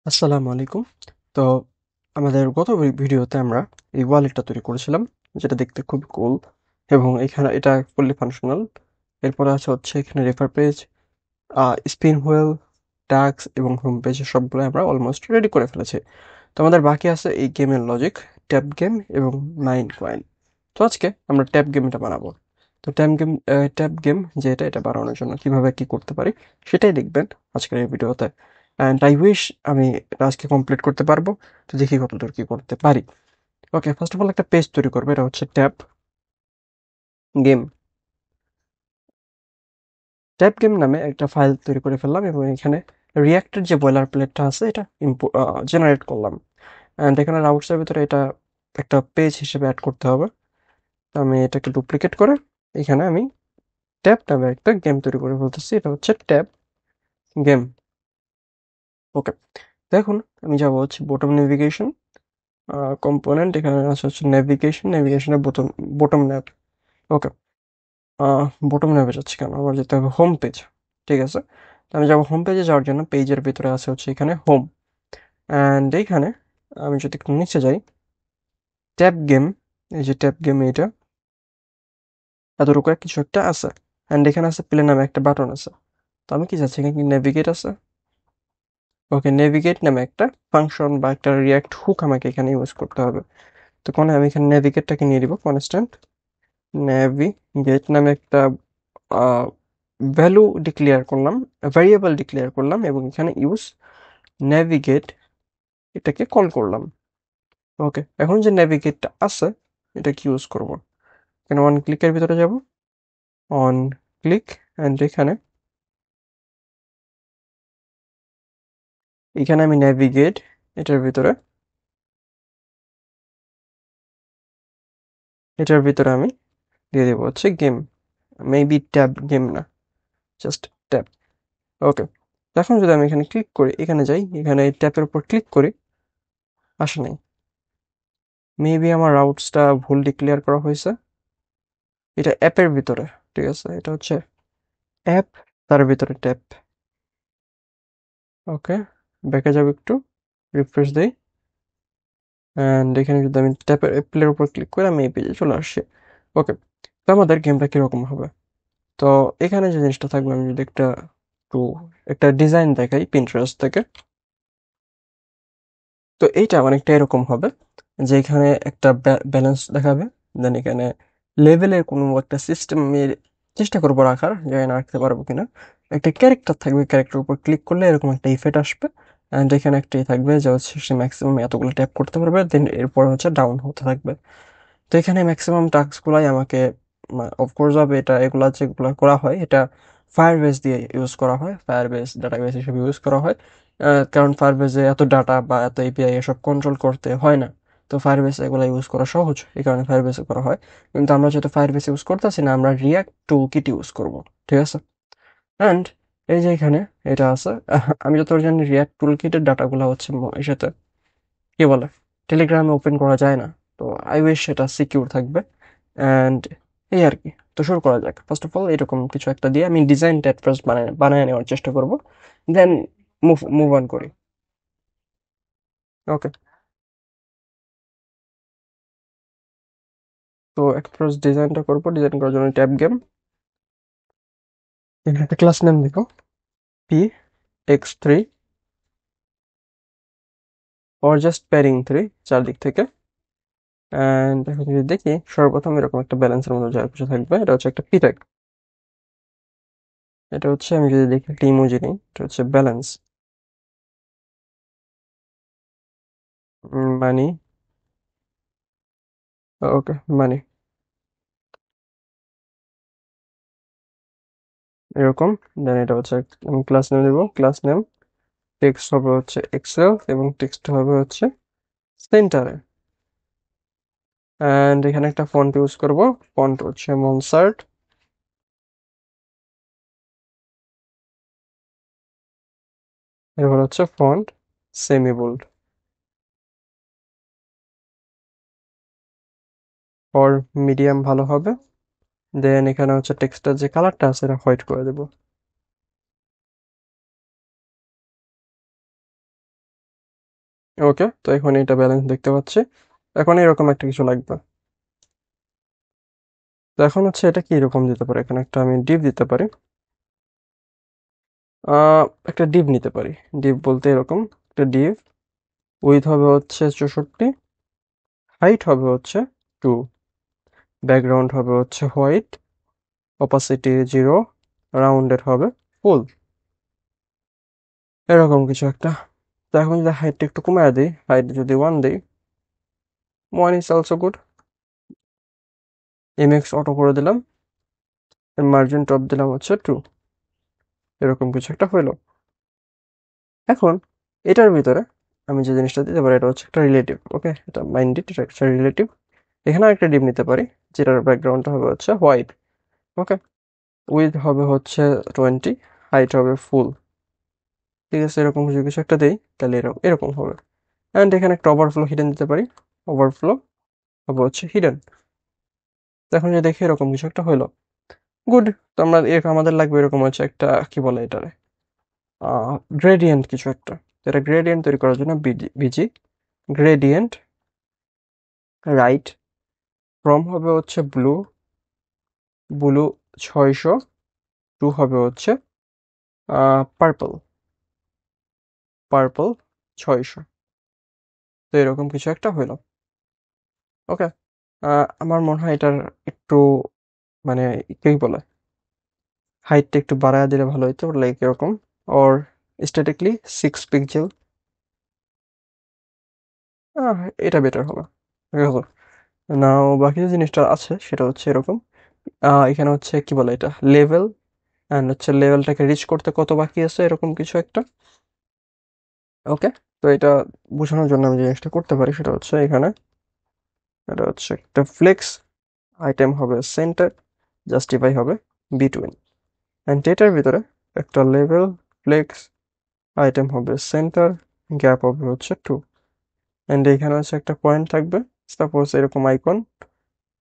আসসালামু আলাইকুম। তো আমাদের গত ভিডিওতে আমরা এই ওয়ালেটটা তৈরি করেছিলাম, যেটা দেখতে খুব কুল এবং এখানে এটা ফুললি ফাংশনাল। এরপরে আছে হচ্ছে এখানে refer page, spin wheel, task এবং হোম পেজ সবগুলো আমরা অলমোস্ট রেডি করে ফেলেছি। তো আমাদের বাকি আছে এই গেমের লজিক, ট্যাপ গেম এবং মাইন কয়েন। তো আজকে আমরা ট্যাপ গেমটা বানাবো। তো ট্যাপ গেম যেটা এটা বানানোর জন্য কিভাবে কি করতে পারি সেটাই দেখবেন আজকের এই ভিডিওতে। অ্যান্ড আই উইশ আমি এটা আজকে কমপ্লিট করতে পারবো। তো দেখি কতদূর কি করতে পারি। ওকে, ফার্স্ট অফ অল একটা পেজ তৈরি করবো, এটা হচ্ছে ট্যাপ গেম। ট্যাপ গেম নামে একটা ফাইল তৈরি করে ফেললাম এবং এখানে রিয়াক্টের যে বয়লার প্লেটটা আছে এটা জেনারেট করলাম। অ্যান্ড এখানে রাউটসের ভিতরে এটা একটা পেজ হিসেবে অ্যাড করতে হবে। তো আমি এটাকে ডুপ্লিকেট করে এখানে আমি ট্যাপ নামে একটা গেম তৈরি করে ফেলতেছি, এটা হচ্ছে ট্যাপ গেম। ওকে, দেখুন আমি যাবো হচ্ছে বটম নেভিগেশন কম্পোনেন্ট, এখানে আছে হচ্ছে নেভিগেশনের বটম ন্যাব। ওকে, বটম ন্যাবে যাচ্ছি কেন, আমার যেতে হবে হোম পেজ। ঠিক আছে, তো আমি যাবো হোম পেজে। যাওয়ার জন্য পেজের ভিতরে আছে হচ্ছে এখানে হোম। অ্যান্ড এইখানে আমি যদি একটু নিচে যাই, ট্যাপ গেম, এই যে ট্যাপ গেম এইটা এতটুকু কিছু একটা আছে। অ্যান্ড এখানে আছে প্লে নামে একটা বাটন আছে। তো আমি কি চাচ্ছি, এখানে কি নেভিগেট আছে। ওকে, নেভিগেট নামে একটা ফাংশন বা একটা রিয়াক্ট হুক আমাকে এখানে ইউজ করতে হবে। তো আমি এখানে নেভিগেটটাকে নিয়ে দিব কনস্ট্যান্ট। নেভিগেট নামে একটা ভ্যালু ডিক্লেয়ার করলাম, ভ্যারিয়েবল ডিক্লেয়ার করলাম এবং এখানে ইউজ নেভিগেট এটাকে কল করলাম। ওকে, এখন যে নেভিগেটটা আছে এটা কি ইউজ করব, এখানে অন ক্লিকের ভিতরে যাব, অন ক্লিক। অ্যান্ড এখানে আমি নেভিগেট এটার ভিতরে আমি দিয়ে দেবো হচ্ছে গেম, মেবি ট্যাব গেম না, জাস্ট ট্যাব। ওকে, এখন যদি আমি এখানে ক্লিক করি, এখানে যাই, এখানে ট্যাপের উপর ক্লিক করি, আসে নাই। মেবি আমার রাউটসটা ভুল ডিক্লেয়ার করা হয়েছে। এটা অ্যাপের ভিতরে, ঠিক আছে, এটা হচ্ছে অ্যাপ, তার ভিতরে ট্যাপ। ওকে, ব্যাকে যাবো একটু, রিফ্রেশ দেই। অ্যান্ড এখানে যদি আমি ট্যাপের অ্যাপের উপর ক্লিক করি আমি এই পেজে চলে আসছি। ওকে, তো আমাদের গেমটা কিরকম হবে। তো এখানে যে জিনিসটা থাকবে, আমি যদি একটু একটা ডিজাইন দেখাই পিন্টারেস্ট থেকে। তো এইটা অনেকটা এরকম হবে যে এখানে একটা ব্যালেন্স দেখাবে, দেন এখানে লেভেলের কোনো একটা সিস্টেম আমি চেষ্টা করবো রাখার, জানি না রাখতে পারবো কিনা। একটা ক্যারেক্টার থাকবে, ক্যারেক্টার উপর ক্লিক করলে এরকম একটা ইফেক্ট আসবে। অ্যান্ড এখানে একটা থাকবে যে হচ্ছে সে ম্যাক্সিমাম এতগুলো ট্যাপ করতে পারবে, দেন এরপর হচ্ছে ডাউন হতে থাকবে। তো এখানে ম্যাক্সিমাম টাস্কগুলাই আমাকে অফকোর্স হবে, এটা এগুলা যেগুলো করা হয় এটা ফায়ারবেস দিয়ে ইউজ করা হয়, ফায়ারবেস ডাটাবেস হিসেবে ইউজ করা হয়। কারণ ফায়ারবেসে এত ডাটা বা এত এপিআই এসব কন্ট্রোল করতে হয় না। তো ফায়ারবেস এগুলো ইউজ করা সহজ, এই কারণে ফায়ারবেসে করা হয়। কিন্তু আমরা যেহেতু ফায়ারবেস ইউজ করতেছি না, আমরা রিয়াক্ট টুল কিট ইউজ করব। ঠিক আছে, অ্যান্ড এই যে এখানে এটা আছে, আমি যতটা জানি রিয়াক্ট টুল কিটের ডাটাগুলো হচ্ছে এর সাথে কি বলে টেলিগ্রামে ওপেন করা যায় না। তো আই উইশ সেটা সিকিউর থাকবে। অ্যান্ড এই আর কি। তো শুরু করা যাক। ফার্স্ট অফ অল এরকম কিছু একটা দিয়ে আমি ডিজাইনটা এট ফার্স্ট বানায় নেওয়ার চেষ্টা করব, দেন মুভ মুভ অন করি। ওকে, তো এট ফার্স্ট ডিজাইনটা করবো, ডিজাইন করার জন্য ট্যাব গেম, এখানে একটা ক্লাস নেম দেখো, px3 or জাস্ট প্যারিং 3 চারদিক থেকে। অ্যান্ড এখন যদি দেখি, সর্বপ্রথম এরকম একটা ব্যালেন্সের মতো যা কিছু থাকবে, এটা হচ্ছে একটা p ট্যাগ। এটা হচ্ছে আমি যদি দেখি একটা ইমোজি নেই, এটা হচ্ছে ব্যালেন্স মানি। ওকে, মানি এরকম। দেন এটা হচ্ছে আমি ক্লাস নেম দেবো, ক্লাস নেম। টেক্সট হবে হচ্ছে এক্সেল এবং টেক্সট হবে হচ্ছে সেন্টারে। অ্যান্ড এখানে একটা ফন্ট ইউজ করব, ফন্ট হচ্ছে মনসার্ট। এরপর হচ্ছে font semi bold, or medium ভালো হবে। দেন এখানে হচ্ছে টেক্সটের যে কালারটা আছে এটা হোয়াইট করে দেবো। ওকে, তো এখন এটা ব্যালেন্স দেখতে পাচ্ছি। এখন এরকম একটা কিছু লাগবে। তো এখন হচ্ছে এটা কি এরকম দিতে পারি, এখানে একটা আমি ডিপ দিতে পারি। একটা ডিপ নিতে পারি। ডিপ বলতে এরকম একটা ডিপ, উইথ হবে হচ্ছে 64, হাইট হবে হচ্ছে 2, ব্যাকগ্রাউন্ড হবে হচ্ছে হোয়াইট, অপাসিটি 0, রাউন্ডেড হবে ফুল, এরকম কিছু একটা। তো এখন যদি হাইটটা একটু কমায় দিই, হাইট যদি 1 দিই, 1 is also good. MX auto করে দিলাম, মার্জিন টপ দিলাম হচ্ছে 2, এরকম কিছু একটা হইলো। এখন এটার ভিতরে আমি যে জিনিসটা দিতে পারি এটা হচ্ছে একটা রিলেটিভ। ওকে, এটা মাইন্ড ইট, এটা একটা রিলেটিভ। এখানে একটা ডিপ নিতে পারি, যেটার ব্যাকগ্রাউন্ডটা হবে হচ্ছে হোয়াইট। ওকে, উইথ হবে হচ্ছে 20, হাইট হবে ফুল। ঠিক আছে, এরকম কিছু কিছু একটা দেই, তাহলে এরকম এরকম হবে। অ্যান্ড এখানে একটা ওভারফ্লো হিডেন দিতে পারি, ওভারফ্লো হবে হচ্ছে হিডেন। তো এখন যে দেখি এরকম কিছু একটা হইলো, গুড। তো আমরা এরকম আমাদের লাগবে এরকম হচ্ছে একটা কি বলে এটারে, গ্রেডিয়েন্ট কিছু একটা। তো এটা গ্রেডিয়েন্ট তৈরি করার জন্য বিজি গ্রেডিয়েন্ট রাইট ফ্রম হবে হচ্ছে ব্লু, ব্লু 600, টু হবে হচ্ছে পার্পল, পার্পল 600। তো এরকম কিছু একটা হইলো। ওকে, আমার মনে হয় এটার একটু মানে কি বলে, হাইটটা একটু বাড়ায় দিলে ভালো হতো, লাইক এরকম, অর স্ট্যাটিকলি 6 পিক্সেল। এটা বেটার হবে। ঠিক আছে, নাও বাকি যে জিনিসটা আছে সেটা হচ্ছে এরকম। এখানে হচ্ছে কি বলে এটা লেভেল, অ্যান্ড হচ্ছে লেভেলটাকে রিচ করতে কত বাকি আছে এরকম কিছু একটা। ওকে, তো এটা বোঝানোর জন্য আমি যে জিনিসটা করতে পারি সেটা হচ্ছে এখানে এটা হচ্ছে একটা ফ্লেক্স, আইটেম হবে সেন্টার, জাস্টিফাই হবে বিটুইন, অ্যান্ড এটার ভিতরে একটা লেভেল ফ্লেক্স, আইটেম হবে সেন্টার, গ্যাপ হবে হচ্ছে 2, অ্যান্ড এখানে হচ্ছে একটা পয়েন্ট থাকবে, সাপোজ এরকম আইকন,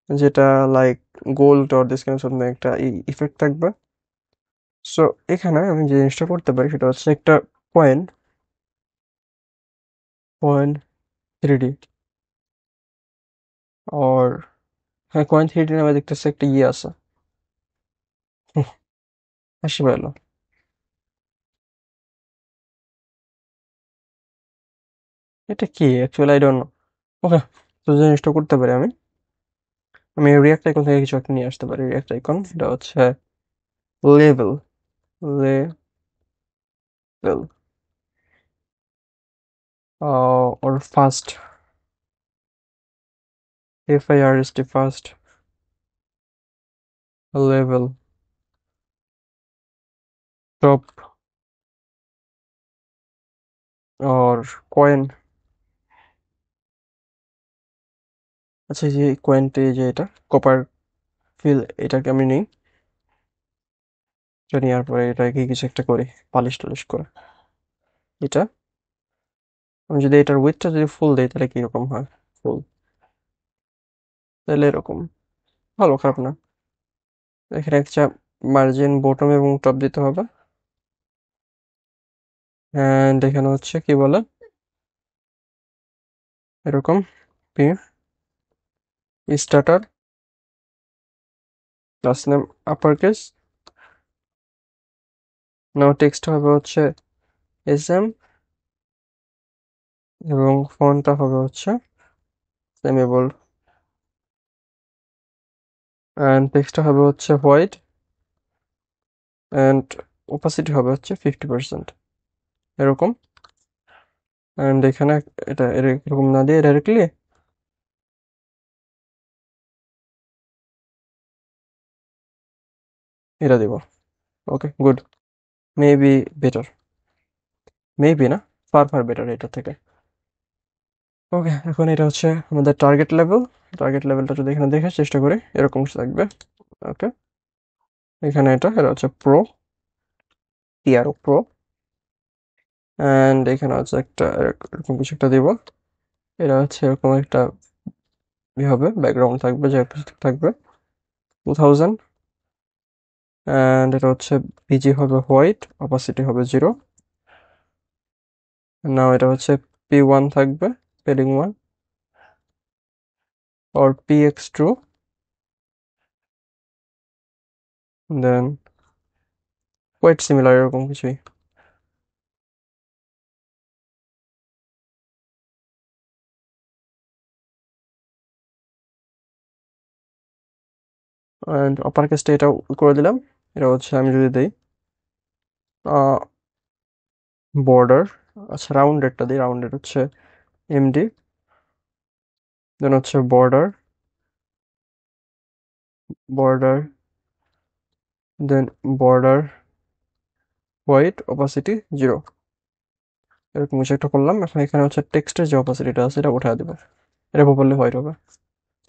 যেটা like gold or this kind something একটা ইফেক্ট থাকবে। সো এখানে আমি যে জিনিসটা করতে পারি সেটা হচ্ছে একটা পয়েন্ট, পয়েন্ট 3D, অর হ্যাঁ পয়েন্ট 3D নামে দেখতেছে একটা ইয়ে আছে। হুহ, হাসি পেলো। এটা কি অ্যাকচুয়ালি আই ডোন্ট নো। ওকে, তো যে জিনিসটা করতে পারি আমি, আমি রিয়াক্ট আইকন থেকে কিছু একটা নিয়ে আসতে পারি। রিয়াক্ট আইকন এটা হচ্ছে level, level or first, FIRST first level top, और কয়েন। আচ্ছা, এই যে কয়েনটা, এই যে এটা কপার ফিল, এটাকে আমি নিই। এটা নেওয়ার পরে এটাকে কিছু একটা করি, পালিশ টালিশ করে এটা। আমি যদি এটার উইথটা যদি ফুল দেই তাহলে কিরকম হয়, ফুল, তাহলে এরকম ভালো, খারাপ না। এখানে একটা মার্জিন বটম এবং টপ দিতে হবে, অ্যান্ড এখানে হচ্ছে কি বলে এরকম P starter last name upper case. Now text হবে হচ্ছে SM, এবং ফন্টটা হবে হচ্ছে সেমি বোল্ড, অ্যান্ড টেক্সটটা হবে হচ্ছে হোয়াইট, অ্যান্ড ওপাসিটি হবে হচ্ছে 50%, এরকম। অ্যান্ড এখানে এটা এরকম না দিয়ে ডাইরেক্টলি এটা দিব। ওকে, গুড, মেবি বেটার, মেবি না, ফার ফার বেটার এটা থেকে। ওকে, এখন এটা হচ্ছে আমাদের টার্গেট লেভেল। টার্গেট লেভেলটা যদি এখানে দেখার চেষ্টা করি এরকম কিছু থাকবে। ওকে, এখানে এটা হচ্ছে প্রো, টিআরও প্রো, অ্যান্ড এখানে হচ্ছে একটা এরকম কিছু একটা দিব। এটা হচ্ছে এরকম একটা হবে, ব্যাকগ্রাউন্ড থাকবে যে থাকবে 2000, অ্যান্ড এটা হচ্ছে বিজি হবে হোয়াইট, অপাসিটি হবে 0। নাও এটা হচ্ছে p1 থাকবে, padding 1, or px2, then quite similar এরকম কিছুই। অ্যান্ড অপার কেসটা এটাও করে দিলাম। এটা হচ্ছে আমি যদি দিই বর্ডার, আচ্ছা রাউন্ডেডটা দিই, রাউন্ডেড হচ্ছে এমডি, দেন হচ্ছে বর্ডার, বর্ডার, দেন বর্ডার হোয়াইট, অপাসিটি 0, এরকম কিছু একটা করলাম। এখন এখানে হচ্ছে টেক্সটের যে অপাসিটিটা আছে এটা উঠা দেবে, এটা প্রপারলি হোয়াইট হবে,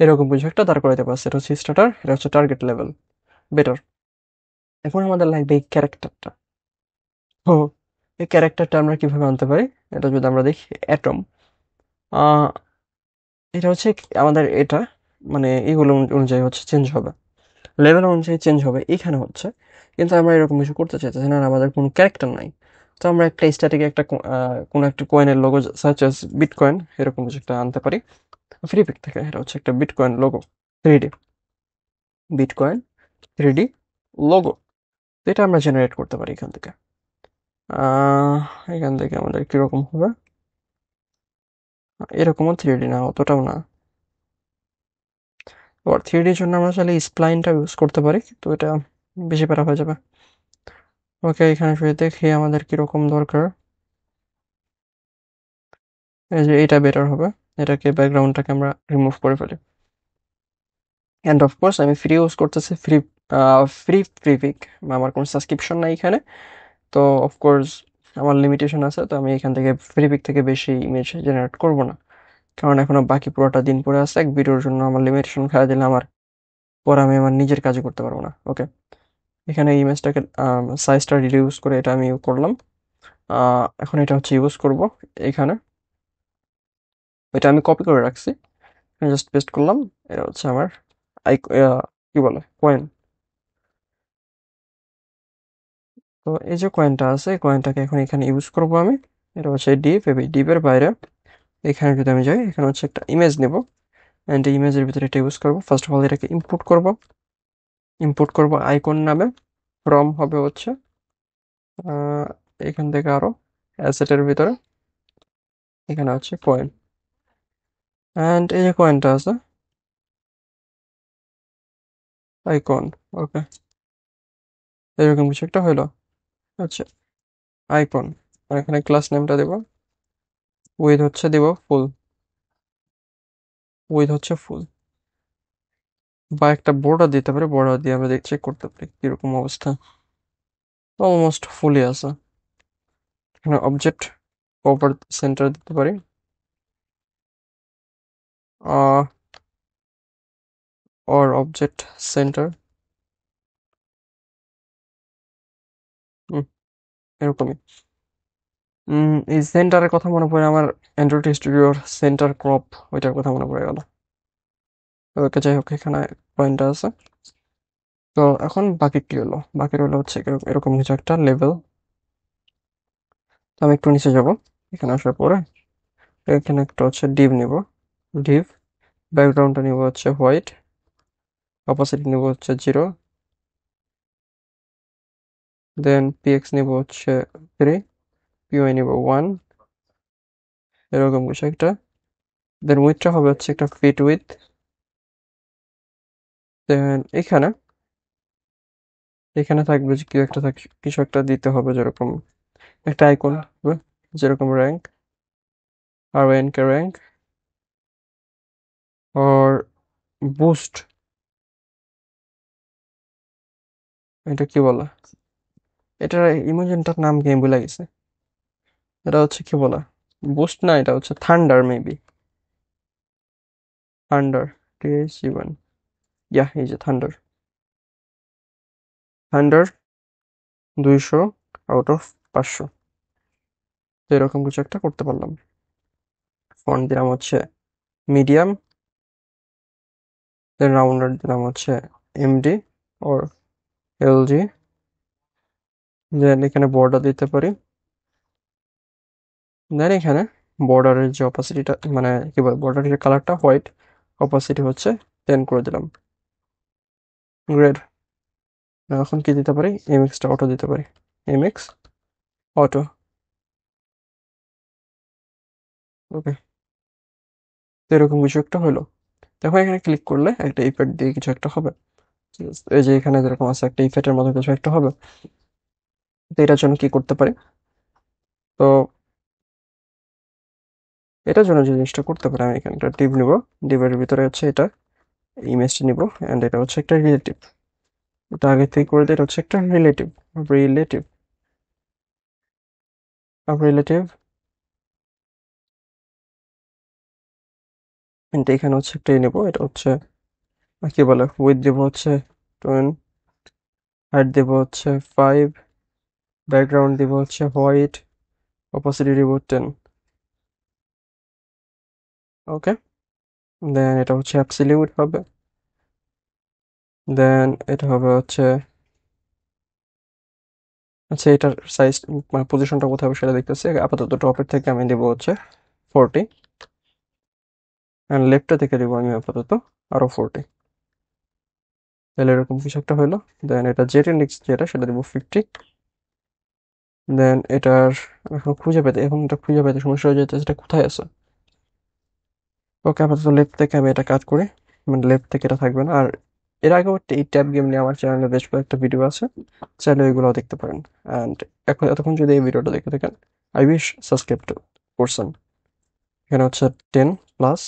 এরকম কিছু একটা দাঁড় করাইতে পারছে। এটা হচ্ছে স্টার্টার, এটা হচ্ছে টার্গেট লেভেল, বেটার। এখন আমাদের লাগবে এই ক্যারেক্টারটা। তো এই ক্যারেক্টারটা আমরা কিভাবে আনতে পারি, এটা যদি আমরা দেখি অ্যাটম, এটা হচ্ছে আমাদের এটা মানে এইগুলো অনুযায়ী হচ্ছে চেঞ্জ হবে, লেভেল অনুযায়ী চেঞ্জ হবে এখানে হচ্ছে। কিন্তু আমরা এরকম কিছু করতে চাইতেছি না, আর আমাদের কোনো ক্যারেক্টার নাই। তো আমরা একটা স্ট্যাটিক একটা কোনো একটা কয়েনের লোগো সার্চ এস বিটকয়েন এরকম কিছু একটা আনতে পারি ফ্রি পিক থেকে। এটা হচ্ছে একটা bitcoin logo, 3D bitcoin 3D logo. এটা আমরা জেনারেট করতে পারি এখান থেকে। আহ, এখান থেকে আমাদের কিরকম হবে, এরকমও 3D না, অতটাও না। আবার 3D জন্য আমরা চাইলে স্প্লাইনটা ইউজ করতে পারি, তো এটা বেশি প্যারা হয়ে যাবে। ওকে, এখানে শুয়ে দেখি আমাদের কিরকম দরকার। এই যে এটা বেটার হবে, এটাকে ব্যাকগ্রাউন্ডটাকে আমরা রিমুভ করে ফেলি। অ্যান্ড অফকোর্স আমি ফ্রি ইউজ করতেছি, ফ্রি পিক, আমার কোনো সাবস্ক্রিপশন নাই এখানে। তো অফকোর্স আমার লিমিটেশন আছে, তো আমি এখান থেকে ফ্রি পিক থেকে বেশি ইমেজ জেনারেট করব না, কারণ এখনো বাকি পুরোটা দিন পরে আছে। এক ভিডিওর জন্য আমার লিমিটেশন ফেলে দিলে আমার পরে আমি আমার নিজের কাজই করতে পারবো না। ওকে, এখানে ইমেজটাকে সাইজটা রিডিউস করে এটা আমি করলাম। এখন এটা হচ্ছে ইউজ করব এখানে, এটা আমি কপি করে রাখছি, জাস্ট পেস্ট করলাম। এটা হচ্ছে আমার কি বলে কয়েন। তো এই যে কয়েনটা আছে, এই কয়েনটাকে এখন এখানে ইউজ করব আমি। এটা হচ্ছে ডিপ, এই ডিপের বাইরে এখানে যদি আমি যাই, এখানে হচ্ছে একটা ইমেজ নেব, অ্যান্ড এই ইমেজের ভিতরে এটা ইউজ করব। ফার্স্ট অফ অল এটাকে ইম্পোর্ট করব আইকন নামে, ফ্রম হবে হচ্ছে আহ, এখান থেকে আরো অ্যাসেটের ভিতরে এখানে হচ্ছে কয়েন, অ্যান্ড এই যে কয়েনটা আছে আইকন। ওকে, এরকম কিছু একটা হইলো। আচ্ছা, আইকন, আর এখানে ক্লাস নেমটা দেব, উইথ হচ্ছে দেব ফুল, উইথ হচ্ছে ফুল, বা একটা বর্ডার দিতে পারি, বর্ডার দিয়ে আমরা চেক করতে পারি কিরকম অবস্থা। অলমোস্ট ফুলই আছে। এখানে অবজেক্ট প্রপার সেন্টার দিতে পারি, অর অবজেক্ট সেন্টার, এরকমই। এই সেন্টারের কথা মনে পড়ে আমার, অ্যান্ড্রয়েড স্টুডিওর সেন্টার ক্রপ, ওইটার কথা মনে পড়ে গেল। ওকে, যাই হোক, এখানে পয়েন্টটা আছে। তো এখন বাকি কি হলো, বাকি হলো হচ্ছে এরকম কিছু একটা লেভেল। তো আমি একটু নিচে যাব, এখানে আসার পরে এখানে একটা হচ্ছে ডিভ নিব, ডিভ ব্যাকগ্রাউন্ডটা নিব হচ্ছে হোয়াইট, অপোজিট নিব হচ্ছে 0, দেন পিএক্স নিব হচ্ছে 3, পিওয়াই নিব 1, এরকম কিছু একটা। দেন উইথটা হবে হচ্ছে একটা ফিট উইথ। দেন এখানে এখানে থাকবে যে কিছু একটা দিতে হবে, যেরকম একটা আইকন হবে, যেরকম র্যাঙ্ক, আর এন কে র্যাঙ্ক, আর বুস্ট, এটা কি বলে, এটার ইমোজিনটার নাম কি আমি ভুলে গেছি। এটা হচ্ছে কি বলে, বুস্ট না, এটা হচ্ছে থান্ডার মেবি, থান্ডার, TH1, ইয়া এই যে থান্ডার, থান্ডার 200 আউট অফ 500, তো এরকম কিছু একটা করতে পারলাম। ফন্ট দিলাম হচ্ছে মিডিয়াম, দেন রাউন্ডার দিলাম হচ্ছে এমডি ওর এলজি, দেন এখানে বর্ডার দিতে পারি, দেন এখানে বর্ডারের যে অপাসিটিটা মানে কি বলে বর্ডারের কালারটা হোয়াইট, অপাসিটি হচ্ছে 10 করে দিলাম। গ্রেড। এখন কি দিতে পারি, এমএক্সটা অটো দিতে পারি, এমএক্স অটো। ওকে, এরকম কিছু একটা হলো। দেখো এখানে ক্লিক করলে একটা ইফেক্ট দিয়ে কিছু একটা হবে। ঠিক আছে, এই যে এখানে যেরকম আছে একটা ইফেক্টের মতো কিছু একটা হবে। তো এটার জন্য কি করতে পারি, তো এটার জন্য যে জিনিসটা করতে পারি, আমি এখানে একটা ডিভ নিব, ডিভের ভিতরে হচ্ছে এটা ইমেজটা নিব, অ্যান্ড এটা হচ্ছে একটা রিলেটিভ। এটা আগে থেকে করে দিই, এটা হচ্ছে একটা রিলেটিভ, রিলেটিভ রিলেটিভ। এখানে হচ্ছে একটা নেব, এটা হচ্ছে কি বলে উইথ দেবো হচ্ছে 20, হাইট দেবো হচ্ছে 5, ব্যাকগ্রাউন্ড দেবো হচ্ছে হোয়াইট, অপাসিটি দেবো 10। ওকে, দেন এটা হচ্ছে অ্যাবসলিউট হবে, দেন এটা হবে হচ্ছে, আচ্ছা এটার সাইজ মানে পজিশনটা কোথায় হবে সেটা দেখতেছি। আপাতত টপের থেকে আমি দেবো হচ্ছে 40, অ্যান্ড লেফটটা থেকে দেবো আমি আপাতত আরো 40। তাহলে এরকম কিছু একটা হলো। দেন এটা জেড ইন্ডেক্স যেটা সেটা দেবো 50। দেন এটার এখন এটা খুঁজে পেতে সমস্যা হয়ে যেতে, সেটা কোথায় আছে। ওকে, আপাতত লেফট থেকে আমি এটা কাট করি, মানে লেফট থেকে এটা থাকবে না। আর এর আগেও এই ট্যাব গেম নিয়ে আমার চ্যানেলে বেশ কয়েকটা ভিডিও আছে, চাইলে ওইগুলোও দেখতে পারেন। অ্যান্ড এখন এতক্ষণ যদি এই ভিডিওটা দেখে থাকেন, আই উইশ সাবস্ক্রাইব টু করছেন। এখানে হচ্ছে 10 প্লাস,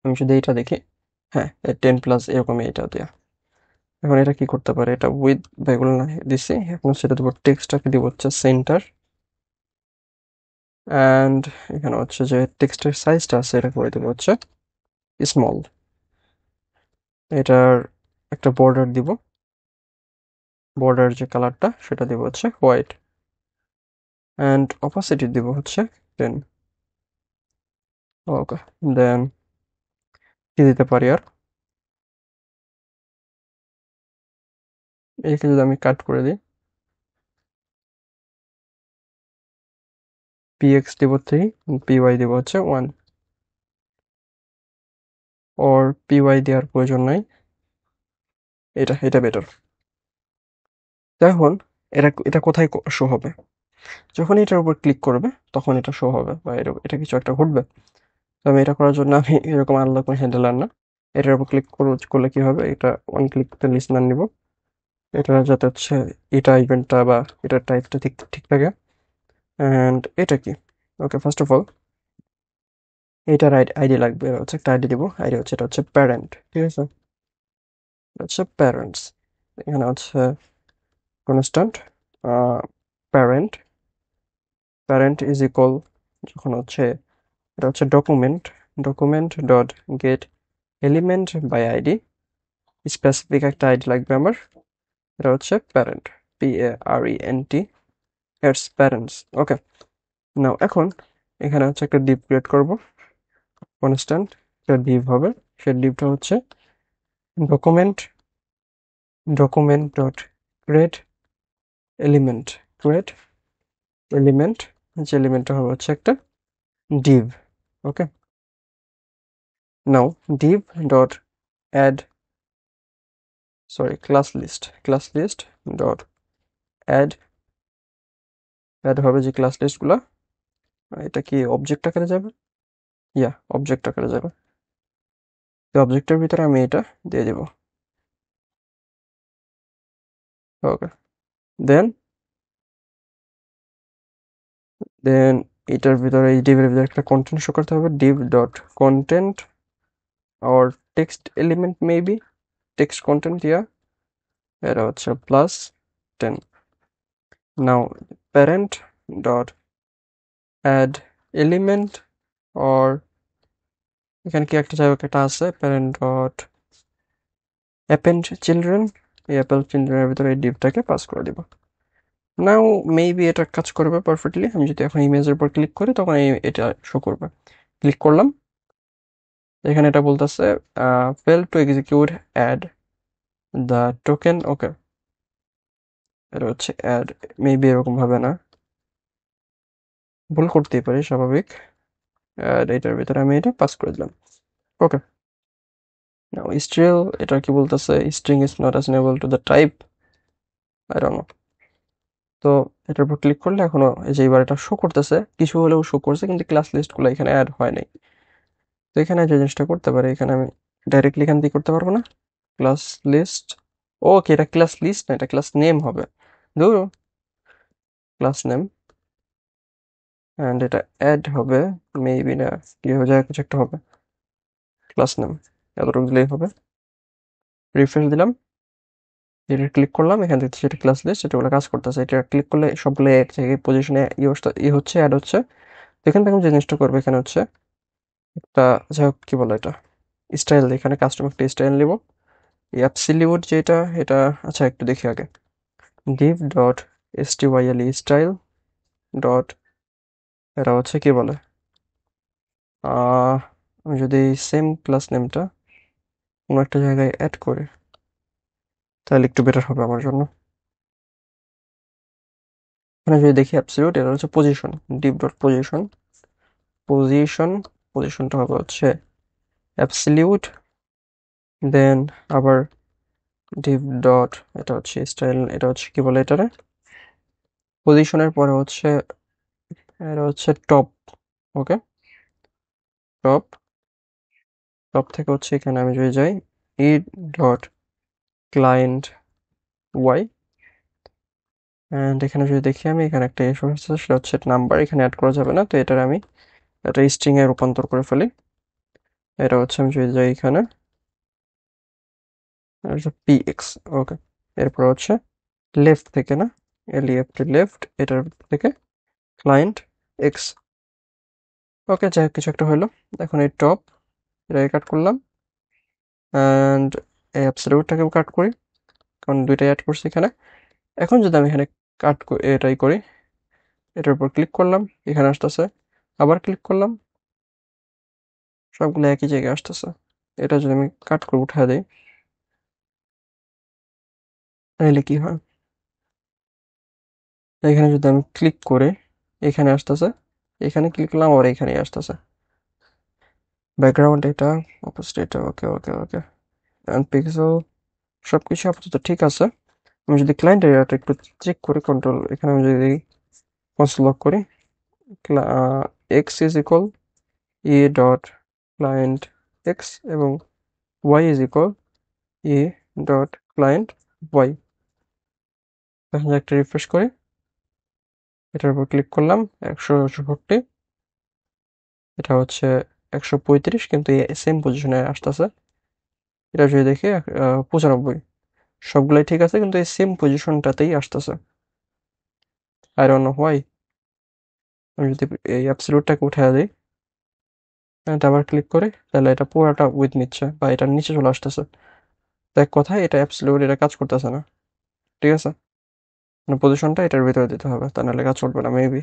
আমি যদি এইটা দেখি, হ্যাঁ 10 প্লাস এরকমই এটা দেয়া। এখন এটা কি করতে পারে, এটা উইথ এগুলো না দিছি, এখন সেটা দেবো টেক্সটটাকে দিব হচ্ছে সেন্টার, অ্যান্ড এখানে হচ্ছে যে টেক্সটের সাইজটা আছে এটা করে দেবো হচ্ছে স্মল। এটার একটা বর্ডার দিব, বর্ডার যে কালারটা সেটা দিব হচ্ছে হোয়াইট, অ্যান্ড অপাসিটি দিব হচ্ছে 10। ওকে, দেন কি দিতে পারি আর, একে যদি আমি কাট করে দিই, px দিব 3, py দিব হচ্ছে 1, ওর py দেওয়ার প্রয়োজন নাই, এটা এটা বেটার। এখন এটা এটা কোথায় শো হবে, যখন এটার উপর ক্লিক করবে তখন এটা শো হবে বা এটা কিছু একটা ঘটবে। তো আমি এটা করার জন্য আমি এরকম আলাদা কোনো হ্যান্ডেল আর না, এটার উপর ক্লিক করলে কি হবে, এটা ওয়ান ক্লিকতে লিসনার নিব, এটা যাতে হচ্ছে এটা ইভেন্টটা বা এটার টাইপটা ঠিক ঠিক থাকে। অ্যান্ড এটা কি, ওকে ফার্স্ট অফ অল এটার আইডি লাগবে, এটা হচ্ছে একটা আইডি দিব, আইডি হচ্ছে এটা হচ্ছে প্যারেন্ট, ঠিক আছে, এটা হচ্ছে প্যারেন্টস। এখানে হচ্ছে constant parent, parent is equal, যখন হচ্ছে এটা হচ্ছে document, document dot get element by ID, specific একটা আইডি লাগবে আমার, এটা হচ্ছে parent, PARENT, its parents. Okay, now এখন এখানে হচ্ছে একটা ডিভ ক্রিয়েট করব, কনস্ট্যান্ট একটা ডিভ হবে, সেই ডিভটা হচ্ছে document, document dot create element, create element, যে এলিমেন্টটা হবে হচ্ছে একটা div. Okay, now div dot add, sorry class list dot add, add হবে যে ক্লাস লিস্টগুলো, এটা কি অবজেক্ট আকারে যাবে, ইয়া অবজেক্ট আকারে যাবে। তো অবজেক্টের ভিতরে আমি এটা দিয়ে দেব। ওকে, দেন দেন এটার ভিতরে এই ডিভের ভিতরে একটা কন্টেন্ট শো করতে হবে, div dot content or text element maybe, text content, yeah, এটা হচ্ছে plus 10। Now parent dot add element, or এখানে কি একটা জায়গা একটা আছে প্যারেন্ট ডট অ্যাপেন্ড চিলড্রেন, এই অ্যাপেল চিলড্রেনের ভিতরে এই ডিভটাকে পাস করে দিব। নাও মেবি এটা কাজ করবে পারফেক্টলি, আমি যদি এখন ইমেজের উপর ক্লিক করি তখন এটা শো করবে। ক্লিক করলাম, এখানে এটা বলতেছে fail to execute add the token. Okay, এটা হচ্ছে অ্যাড, মেবি এরকম ভাবে না, ভুল করতেই পারি, স্বাভাবিক। আর এটার ভিতরে আমি এটা পাস করে দিলাম। ওকে, নাও স্ট্রিং, এটা কি বলতেছে, string is not assignable to the type, I don't know. তো এটার উপর ক্লিক করলে এখনো এই যে এবার এটা শো করতেছে, কিছু হলেও শো করছে, কিন্তু ক্লাস লিস্টগুলো এখানে অ্যাড হয় নাই। তো এখানে যে জিনিসটা করতে পারি, এখানে আমি ডাইরেক্টলি এখান দিয়ে করতে পারবো না, ক্লাস লিস্ট, ওকে এটা ক্লাস লিস্ট না, এটা ক্লাস নেম হবে, ধরো ক্লাস নেম, অ্যান্ড এটা অ্যাড হবে, মেবি না কি হয়ে যায়, কিছু একটা হবে, ক্লাস নেম এতটুকু দিলেই হবে। রিফ্রেশ দিলাম, এটা ক্লিক করলাম, এখান থেকে সেটা ক্লাস লিস্ট, এটা ওগুলো কাজ করতেছে, এটা ক্লিক করলে সবগুলো এক জায়গায় পজিশনে ই হচ্ছে, অ্যাড হচ্ছে। তো এখান থেকে আমি যে জিনিসটা করবো, এখানে হচ্ছে একটা, যাই হোক কি বলে এটা, স্টাইল, এখানে কাস্টম একটা স্টাইল নিব, অ্যাবসলিউট যেটা এটা, আচ্ছা একটু দেখি আগে, div dot style style dot, এটা হচ্ছে কি বলে, আমি যদি সেম ক্লাস নেমটা কোনো একটা জায়গায় অ্যাড করি তাহলে একটু বেটার হবে আমার জন্য। এখানে যদি দেখি অ্যাবসলিউট, এটা হচ্ছে position, div dot position, position, পজিশনটা হবে হচ্ছে অ্যাবসলিউট, দেন আবার div ডট, এটা হচ্ছে স্টাইল, এটা হচ্ছে কি বলে এটারে, পজিশনের পরে হচ্ছে, এটা হচ্ছে টপ, ওকে টপ, টপ থেকে হচ্ছে এখানে আমি যদি যাই e dot client Y, and এখানে যদি দেখি আমি, এখানে একটা ইস্যু হচ্ছে, সেটা হচ্ছে নাম্বার এখানে অ্যাড করা যাবে না, তো এটার আমি একটা স্ট্রিং এ রূপান্তর করে ফেলি। এটা হচ্ছে আমি যদি যাই এখানে, পিএক্স, ওকে, এরপর হচ্ছে লেফট থেকে না, এলইএফটি লেফট, এটার থেকে ক্লায়েন্ট এক্স, ওকে যাই হোক কিছু একটা হলো। এখন এই টপ, এটাকে কাট করলাম, অ্যান্ড এই অ্যাবসলিউটটাকেও কাট করি, কারণ দুইটাই অ্যাড করছি এখানে। এখন যদি আমি এখানে এটাই করি, এটার উপর ক্লিক করলাম, এখানে আসতেছে, আবার ক্লিক করলাম, সবগুলো একই জায়গায় আসতেছে। এটা যদি আমি কাট করে উঠায় দিই তাহলে কি হয়, এখানে যদি আমি ক্লিক করে, এখানে আসতেছে, এখানে ক্লিক করলাম আবার এখানেই আসতেছে, ব্যাকগ্রাউন্ড এটা, অপোজিট এটা, ওকে ওকে ওকে, অ্যান্ড পিক্সেল, সবকিছু আপাতত ঠিক আছে। আমি যদি ক্লায়েন্ট এরিয়াটা একটু চেক করি, কন্ট্রোল, এখানে আমি যদি কনসোল লক করি, x is equal e dot client x এবং y is equal e dot client y. এখন একটা রিফ্রেশ করি, এটার উপর ক্লিক করলাম, 164, এটা হচ্ছে 135, কিন্তু সেম পজিশনে আসতেছে। এটা যদি দেখি 95, সবগুলাই ঠিক আছে, কিন্তু এই সেম পজিশনটাতেই আসতেছে, আই ডোন্ট নো হোয়াই। আমি যদি এই অ্যাবসলিউটটাকে উঠায় দিই, এটা আবার ক্লিক করে, তাহলে এটা পুরাটা উইথ নিচ্ছে বা এটার নিচে চলে আসতেছে। তো এক কথায় এটা অ্যাবসলিউট, এটা কাজ করতেছে না, ঠিক আছে, মানে পজিশনটা এটার ভিতরে দিতে হবে, তা নাহলে কাজ করবে না মেবি,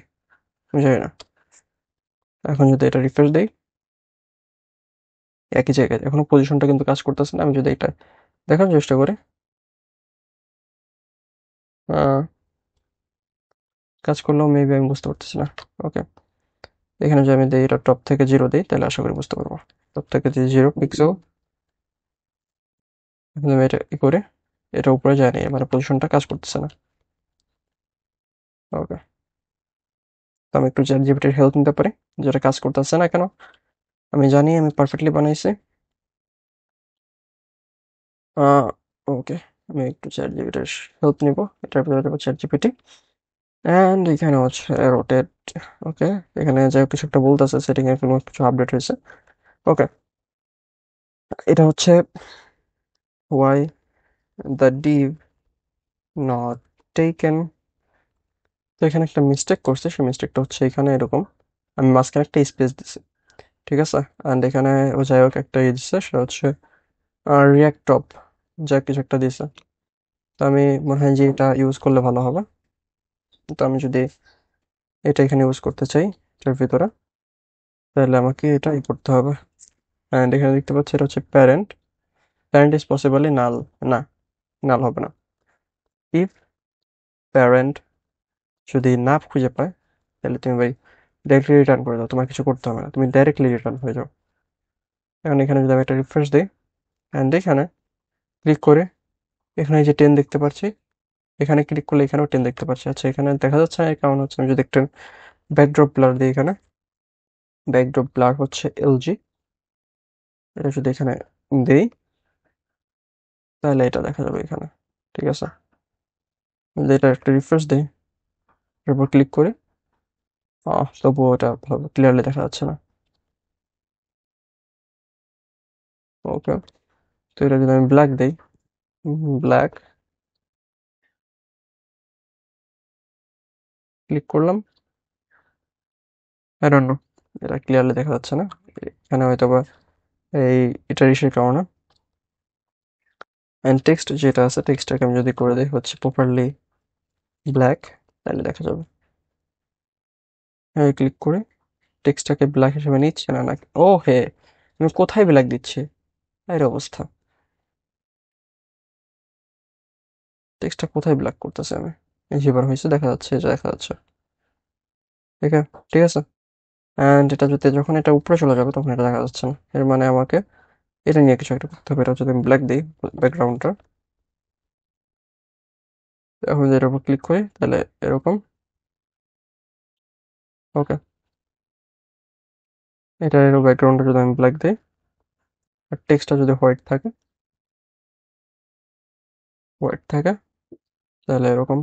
আমি জানি না। এখন যদি এটা রিফ্রেশ দিই, একই জায়গায় এখনো পজিশনটা কিন্তু কাজ করতেছে না। আমি যদি এটা দেখানোর চেষ্টা করি, আহ, কাজ করলেও মেবি আমি বুঝতে পারতেছি না। ওকে, এখানে যদি আমি দিই, এটা টপ থেকে 0 দিই, তাহলে আশা করি বুঝতে পারবো। টপ থেকে যে 0 পিক্সেল, এখন আমি এটা ই করে, এটা উপরে যায় না, মানে পজিশনটা কাজ করতেছে না। ওকে, তো আমি একটু চ্যাট জিপিটির হেল্প নিতে পারি, যেটা কাজ করতেছে না কেন, আমি জানি আমি পারফেক্টলি বানাইছি। ওকে, আমি একটু চ্যাট জিপিটির হেল্প নিব, এটার ভিতরে দেবো চ্যাট জিপিটি, অ্যান্ড এখানে হচ্ছে রোটেট, ওকে, এখানে যা কিছু একটা বলতেছে, সেটিং এর কোনো কিছু আপডেট হয়েছে, ওকে, এটা হচ্ছে why the div not taken। তো এখানে একটা মিস্টেক করছে, সেই মিস্টেকটা হচ্ছে এখানে এরকম, আমি মাঝখানে একটা স্পেস দিছি, ঠিক আছে, অ্যান্ড এখানে ও যাই হোক একটা ইয়ে দিচ্ছে, সেটা হচ্ছে রিয়াক্ট টপ, যা কিছু একটা দিছে। তো আমি মনে হয় যে এটা ইউজ করলে ভালো হবে। তো আমি যদি এটা এখানে ইউজ করতে চাই এটার ভিতরে, তাহলে আমাকে এটা ই করতে হবে, অ্যান্ড এখানে দেখতে পাচ্ছি এটা হচ্ছে প্যারেন্ট, প্যারেন্ট ইজ পসিবলি নাল, না, নাল হবে না, ইফ প্যারেন্ট যদি না খুঁজে পায়, তাহলে তুমি ভাই ডাইরেক্টলি রিটার্ন করে দাও, তোমার কিছু করতে হবে না, তুমি ডাইরেক্টলি রিটার্ন হয়ে যাও। এখন এখানে যদি আমি একটা রিফ্রেশ দিই অ্যান্ড এখানে ক্লিক করে এখানে এই যে 10 দেখতে পাচ্ছি, এখানে ক্লিক করলে এখানেও 10 দেখতে পাচ্ছি। আচ্ছা এখানে দেখা যাচ্ছে না, কারণ হচ্ছে আমি যদি একটা ব্যাকড্রপ ব্লার দিই, এখানে ব্যাকড্রপ ব্লার হচ্ছে এলজি, এটা যদি এখানে দিই তাহলে এটা দেখা যাবে এখানে। ঠিক আছে, যদি এটা একটা রিফ্রেশ দিই, এরপর ক্লিক করে তবুও এটা ভালো ক্লিয়ারলি দেখা যাচ্ছে না। ওকে, তো এটা যদি আমি ব্ল্যাক দিই, ব্ল্যাক ক্লিক করলাম, আই ডোন্ট নো, এটা ক্লিয়ারলি দেখা যাচ্ছে না, এখানে হয়তো বা এই এটার ইসের কারণে। এন্ড টেক্সট যেটা আছে, টেক্সটটাকে আমি যদি করে দিই হচ্ছে প্রপারলি ব্ল্যাক, তাহলে দেখা যাবে। হ্যাঁ, ক্লিক করে টেক্সটটাকে ব্ল্যাক হিসেবে নিচ্ছে না নাকি, ও হে, আমি কোথায় ব্ল্যাক দিচ্ছি, এর অবস্থা, টেক্সটটা কোথায় ব্ল্যাক করতেছে আমি, এই যেবার হয়েছে দেখা যাচ্ছে, এটা দেখা যাচ্ছে। ঠিক আছে, ঠিক আছে। অ্যান্ড এটা যদি যখন এটা উপরে চলে যাবে তখন এটা দেখা যাচ্ছে না, এর মানে আমাকে এটা নিয়ে কিছু একটা করতে হবে। এটা যদি আমি ব্ল্যাক দিই ব্যাকগ্রাউন্ডটা, এখন যদি এর উপর ক্লিক করি তাহলে এরকম। ওকে, এটার এর ব্যাকগ্রাউন্ডটা যদি আমি ব্ল্যাক দিই আর টেক্সটটা যদি হোয়াইট থাকে তাহলে এরকম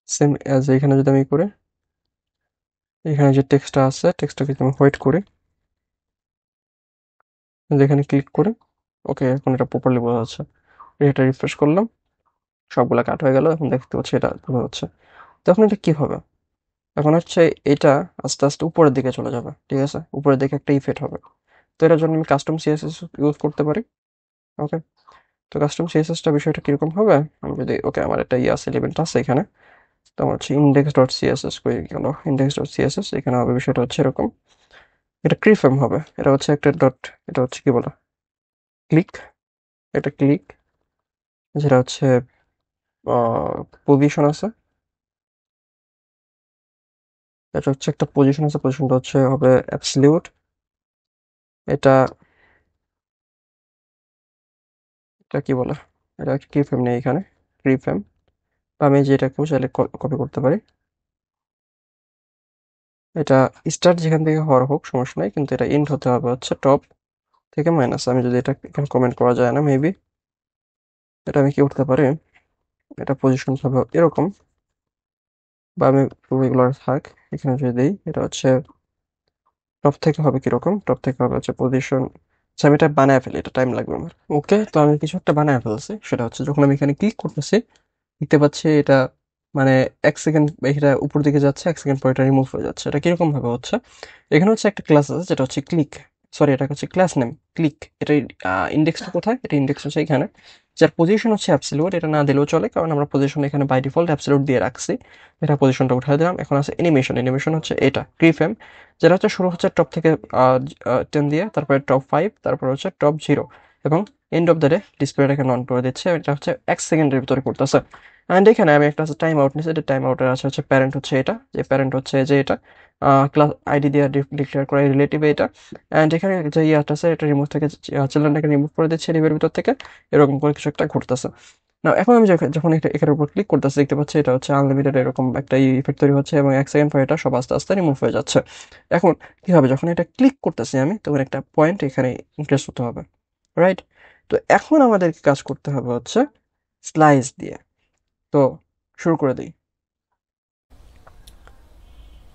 সেম অ্যাজ এখানে যদি আমি করি, এখানে যে টেক্সটটা আছে টেক্সটটাকে যদি আমি হোয়াইট করি, যেখানে ক্লিক করে, ওকে এখন এটা প্রপারলি বোঝা যাচ্ছে। এটা রিফ্রেশ করলাম, সবগুলা কাট হয়ে গেল, এখন দেখতে পাচ্ছি এটা বোঝা যাচ্ছে। তখন এটা কি হবে, এখন হচ্ছে এটা আস্তে আস্তে উপরের দিকে চলে যাবে। ঠিক আছে, উপরের দিকে একটা ইফেক্ট হবে। তো এটার জন্য আমি কাস্টম সিএসএস ইউজ করতে পারি। ওকে, তো কাস্টম সিএসএসটা বিষয়টা কিরকম হবে, আমি যদি ওকে আমার একটা আছে এলিমেন্ট আছে এখানে, তো আমার হচ্ছে ইন্ডেক্স ডট সিএসএস কই গেল, ইন্ডেক্স ডট সিএসএস, এখানে হবে বিষয়টা হচ্ছে এরকম, এটা ক্রিফ্রেম হবে, এটা হচ্ছে একটা ডট, এটা হচ্ছে কি বলে ক্লিক, এটা ক্লিক, যেটা হচ্ছে পজিশন আছে, এটা হচ্ছে একটা পজিশন আছে, পজিশনটা হচ্ছে হবে অ্যাবসলিউট। এটা এটা কি বলে, এটা একটা কিফ্রেম নেই এখানে, কিফ্রেম, আমি যেটাকেও চাইলে কপি করতে পারি। এটা স্টার্ট যেখান থেকে হওয়ার হোক সমস্যা নাই, কিন্তু এটা এন্ড হতে হবে হচ্ছে টপ থেকে মাইনাস। আমি যদি এটা এখানে কমেন্ট করা যায় না মেবি, এটা আমি কি করতে পারি, এটা পজিশন হবে এরকম, বা আমি রেগুলার থাক, এখানে যদি দিই এটা হচ্ছে টপ থেকে হবে কিরকম, টপ থেকে হবে হচ্ছে পজিশন। আচ্ছা আমি এটা বানায় ফেলি, এটা টাইম লাগবে আমার। ওকে, তো আমি কিছু একটা বানায় ফেলছি, সেটা হচ্ছে যখন আমি এখানে ক্লিক করতেছি দেখতে পাচ্ছি এটা মানে 1 সেকেন্ড এটা উপর দিকে যাচ্ছে, 1 সেকেন্ড পর এটা রিমুভ হয়ে যাচ্ছে। এটা কিরকম ভাবে হচ্ছে, এখানে হচ্ছে একটা ক্লাস আছে যেটা হচ্ছে ক্লিক, সরি এটা হচ্ছে ক্লাস নেম ক্লিক, এটা ইন্ডেক্সটা কোথায়, এটা ইন্ডেক্স হচ্ছে এখানে, যার পজিশন হচ্ছে অ্যাবসলিউট, এটা না দিলেও চলে কারণ আমরা পজিশন এখানে বাই ডিফল্ট অ্যাবসলিউট দিয়ে রাখছি। এটা পজিশনটা উঠাই দিলাম। এখন আছে অ্যানিমেশন, অ্যানিমেশন হচ্ছে এটা প্রিফ্রেম, যেটা হচ্ছে শুরু হচ্ছে টপ থেকে 10 দিয়ে, তারপরে টপ 5, তারপর হচ্ছে টপ 0, এবং এন্ড অফ দ্য ডে ডিসপ্লেটাকে নন করে দিচ্ছে, এটা হচ্ছে 1 সেকেন্ডের ভিতরে করতেছে। অ্যান্ড এখানে আমি একটা টাইম আউট নিচ্ছি, এটা টাইম আউটের আছে হচ্ছে প্যারেন্ট হচ্ছে এটা, যে প্যারেন্ট হচ্ছে যে এটা ক্লাস আইডি দিয়ে ডিক্লেয়ার করা রিলেটিভ এটা। অ্যান্ড এখানে যে ইয়াটা আছে এটা রিমুভ থেকে চিলড্রেনটাকে রিমুভ করে দিচ্ছে রিভের ভিতর থেকে, এরকম করে কিছু একটা ঘটতেছে না। এখন আমি যখন এটা এখানের উপর ক্লিক করতেছি দেখতে পাচ্ছি এটা হচ্ছে আনলিমিটেড এরকম একটা ইফেক্ট তৈরি হচ্ছে, এবং 1 সেকেন্ড পর এটা সব আস্তে আস্তে রিমুভ হয়ে যাচ্ছে। এখন কি হবে, যখন এটা ক্লিক করতেছি আমি তখন একটা পয়েন্ট এখানে ইনক্রিজ হতে হবে, রাইট? তো এখন আমাদেরকে কাজ করতে হবে হচ্ছে স্লাইস দিয়ে। তো শুরু করে দিই।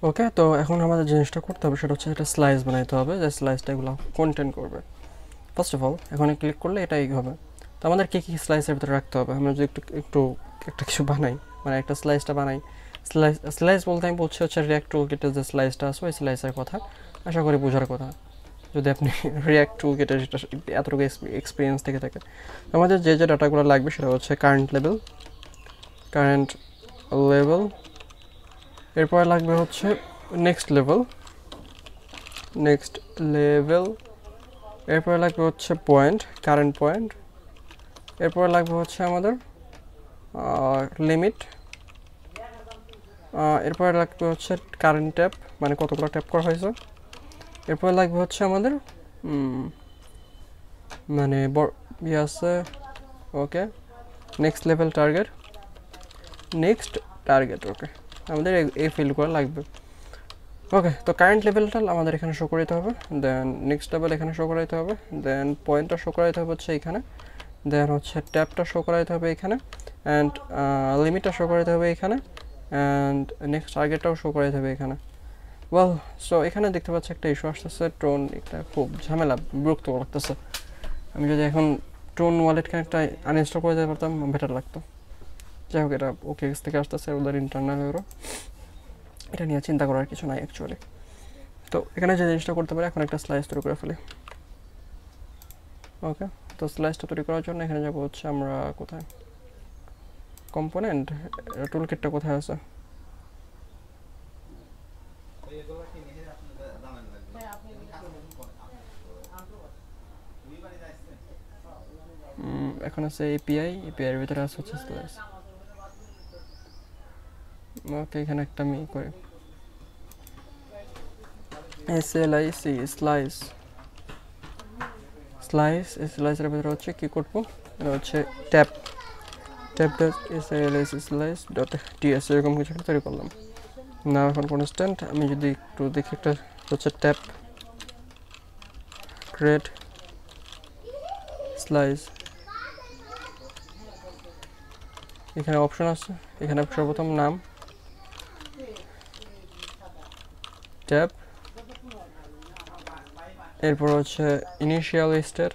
ওকে, তো এখন আমাদের জিনিসটা করতে হবে সেটা হচ্ছে একটা স্লাইস বানাইতে হবে, যে স্লাইসটা এগুলো কন্টেন্ট করবে। ফার্স্ট অফ অল এখানে ক্লিক করলে এটাই হবে। তো আমাদের কী কী স্লাইসের ভিতরে রাখতে হবে, আমরা যদি একটু একটু একটা কিছু বানাই, মানে একটা স্লাইসটা বানাই, স্লাইস বলতে আমি বলছি হচ্ছে রিয়াক্ট টুলকিটের যে স্লাইসটা আছে ওই স্লাইসের কথা, আশা করি বোঝার কথা যদি আপনি রিয়াক্ট টুলকিটের যেটা এতটুকু এক্সপিরিয়েন্স থেকে থাকে। আমাদের যে যে ডাটাগুলো লাগবে সেটা হচ্ছে কারেন্ট লেভেল, এরপর লাগবে হচ্ছে নেক্সট লেভেল, এরপরে লাগবে হচ্ছে কারেন্ট পয়েন্ট, এরপরে লাগবে হচ্ছে আমাদের লিমিট, এরপরে লাগবে হচ্ছে কারেন্ট ট্যাপ, মানে কতগুলো ট্যাপ করা হয়েছে। এরপরে লাগবে হচ্ছে আমাদের মানে ইয়ে আছে, okay, next level target, next target, okay, আমাদের এই ফিল্ডগুলো লাগবে। ওকে, তো কারেন্ট লেভেলটা আমাদের এখানে শো করাইতে হবে, দেন নেক্সট লেভেল এখানে শো করাইতে হবে, দেন পয়েন্টটা শো করাইতে হবে হচ্ছে এইখানে, দেন হচ্ছে ট্যাপটা শো করাইতে হবে এখানে, অ্যান্ড লিমিটটা শো করাইতে হবে এখানে, অ্যান্ড নেক্সট টার্গেটটাও শো করাইতে হবে এখানে। ওয়েল, সো এখানে দেখতে পাচ্ছি একটা ইস্যু আসতেছে, টোন, এটা খুব ঝামেলা, বিরক্ত লাগতেছে। আমি যদি এখন টোন ওয়ালেটকে একটা আনইনস্টল করে দিতে পারতাম বেটার লাগতো। যাই হোক, এটা ওকে থেকে আসতেছে, ওদের ইন্টারনাল এরও, এটা নিয়ে চিন্তা করার কিছু নাই অ্যাকচুয়ালি। তো এখানে যে জিনিসটা করতে পারি, এখন একটা স্লাইস তৈরি করে ফেলি। ওকে, তো স্লাইসটা তৈরি করার জন্য এখানে যাবো হচ্ছে আমরা কোথায়, কম্পোনেন্ট, টুল কিটটা কোথায় আছে, এখন আছে এপিআই, এপিআইয়ের ভিতরে আছে হচ্ছে স্লাইস। ওকে, এখানে একটা আমি করি SLIC, স্লাইস, স্লাইস, স্লাইসের ভিতরে হচ্ছে কী করবো, এটা হচ্ছে tap, tap dot SLIC slice dot T S, এরকম কিছু একটা তৈরি করলাম না। এখন কনস্ট্যান্ট আমি যদি একটু দেখি, একটা হচ্ছে ট্যাপ ক্রিয়েট স্লাইস, এখানে অপশন আছে, এখানে সর্বপ্রথম নাম ট্যাপ, এরপর হচ্ছে ইনিশিয়াল স্টেট,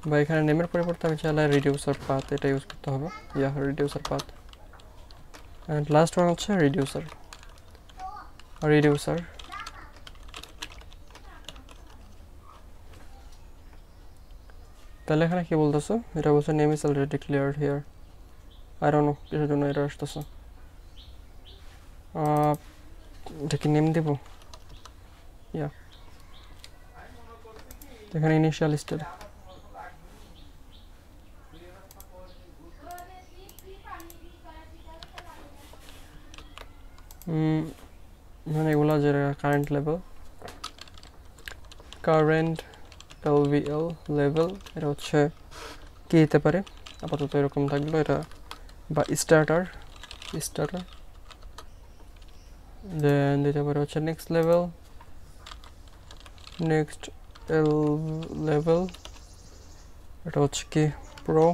বা এখানে নেমের পরিবর্তে আমি চাইলে রিডিউসার পাথ এটা ইউজ করতে হবে, yeah reducer path, and last one হচ্ছে রিডিউসার, রিডিউসার। তাহলে এখানে কি বলতেছে, এটা বলছে name is already declared here, I don't know কিসের জন্য এটা আসতেছে। এটা কি নেম দেব, ইয়া এখানে ইনিশিয়াল স্টেট, মানে এগুলো যে current level, current LVL level, এটা হচ্ছে কী দিতে পারে, আপাতত এরকম থাকলো এটা, বা স্টার্টার, স্টার্টার, দেন দিতে পারে হচ্ছে নেক্সট লেভেল, নেক্সট লেভেল, এটা হচ্ছে কি প্রো,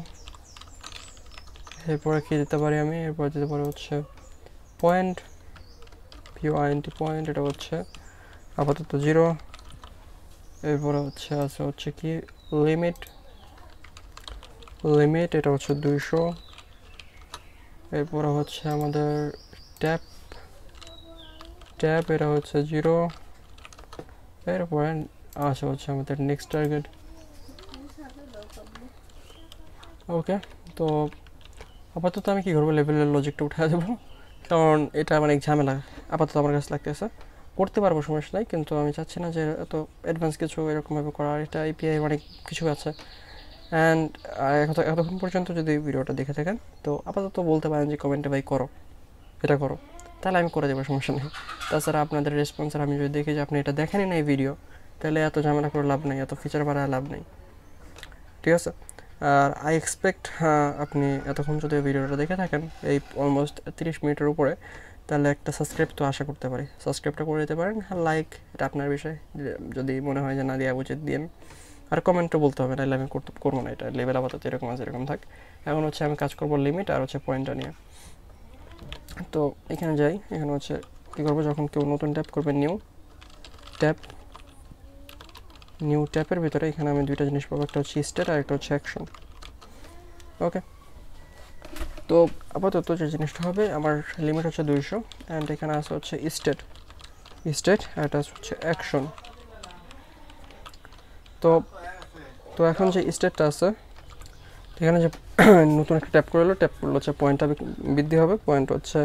এরপরে কী দিতে পারি আমি, এরপর দিতে পারি হচ্ছে পয়েন্ট, POINT পয়েন্ট, এটা হচ্ছে আপাতত 0, এরপরে হচ্ছে আছে হচ্ছে কি লিমিট, লিমিট এটা হচ্ছে 200, এরপরে হচ্ছে আমাদের ট্যাপ, ট্যাপ এটা হচ্ছে 0, এরপরে আছে হচ্ছে আমাদের নেক্সট টার্গেট। ওকে, তো আপাতত আমি কী করবো, লেভেলের লজিকটা উঠে দেবো, কারণ এটা অনেক ঝামেলা আপাতত আমার কাছে লাগতেছে, করতে পারবো সমস্যা নাই, কিন্তু আমি চাচ্ছি না যে এত অ্যাডভান্স কিছু এরকমভাবে করার, এটা API অনেক কিছু আছে। অ্যান্ড এতক্ষণ পর্যন্ত যদি ভিডিওটা দেখে থাকেন, তো আপাতত বলতে পারেন যে কমেন্টে ভাই করো, এটা করো, তাহলে আমি করে দেবো, সমস্যা নেই। তাছাড়া আপনাদের রেসপন্সার আমি যদি দেখি যে আপনি এটা দেখেনই না এই ভিডিও, তাহলে এত ঝামেলা করে লাভ নেই, এত ফিচার বাড়ায় লাভ নেই, ঠিক আছে। আর আই এক্সপেক্ট আপনি এতক্ষণ যদি ভিডিওটা দেখে থাকেন এই অলমোস্ট 30 মিনিটের উপরে, তাহলে একটা সাবস্ক্রাইব তো আশা করতে পারি, সাবস্ক্রাইবটা করে দিতে পারেন, আর লাইক এটা আপনার বিষয়, যদি মনে হয় যে না দেওয়া উচিত দিন, আর কমেন্টও বলতে হবে, নাহলে আমি করবো না, এটা লেভেল আপাতত এরকম আছে, এরকম থাক। এখন হচ্ছে আমি কাজ করবো লিমিট আর হচ্ছে পয়েন্টটা নিয়ে। তো এখানে যাই, এখানে হচ্ছে কী করবো, যখন কেউ নতুন ট্যাপ করবে, নিউ ট্যাপ, নিউ ট্যাপের ভিতরে এখানে আমি দুইটা জিনিস পাবো, একটা হচ্ছে স্টেট আর একটা হচ্ছে অ্যাকশন। ওকে, তো আপাতত যে জিনিসটা হবে, আমার লিমিট হচ্ছে 200, অ্যান্ড এখানে আছে হচ্ছে স্টেট, স্টেট আর এটা হচ্ছে অ্যাকশন। তো তো এখন যে স্টেটটা আছে, এখানে যে নতুন একটা ট্যাপ করলো, ট্যাপ করলে হচ্ছে পয়েন্টটা বৃদ্ধি হবে, পয়েন্ট হচ্ছে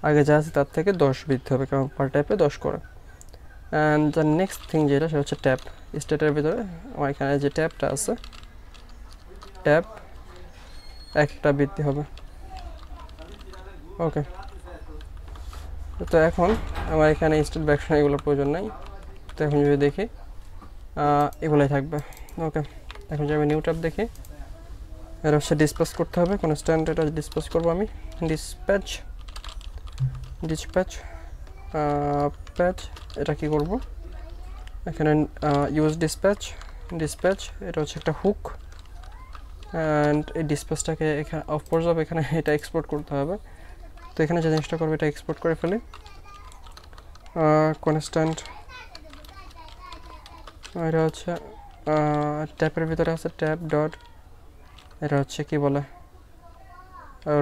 আগে যা আছে তার থেকে 10 বৃদ্ধি হবে, কারণ পার ট্যাপে 10 করে। অ্যান্ড দ্য নেক্সট থিং যেটা, সেটা হচ্ছে ট্যাপ, স্টেটের ভিতরে আমার এখানে যে ট্যাপটা আছে, ট্যাপ একটা বৃদ্ধি হবে। ওকে, তো এখন আমার এখানে স্টেট ব্যাকশন এগুলোর প্রয়োজন নাই। তো এখন যদি দেখি এগুলোই থাকবে। ওকে, এখন যদি আমি নিউ ট্যাব দেখি, এটা হচ্ছে ডিসপ্যাচ করতে হবে, কনস্ট্যান্ট এটা ডিসপ্যাচ করবো আমি, ডিসপ্যাচ প্যাচ। এটা কি করব, এখানে ইউজ ডিসপ্যাচ এটা হচ্ছে একটা হুক, অ্যান্ড এই ডিসপ্যাচটাকে এখানে অফ করে যাবে, এখানে এটা এক্সপোর্ট করতে হবে। তো এখানে যে জিনিসটা করবে এটা এক্সপোর্ট করে ফেলি, কনস্ট্যান্ট এটা হচ্ছে ট্যাপের ভিতরে আছে ট্যাপ ডট, এটা হচ্ছে কি বলে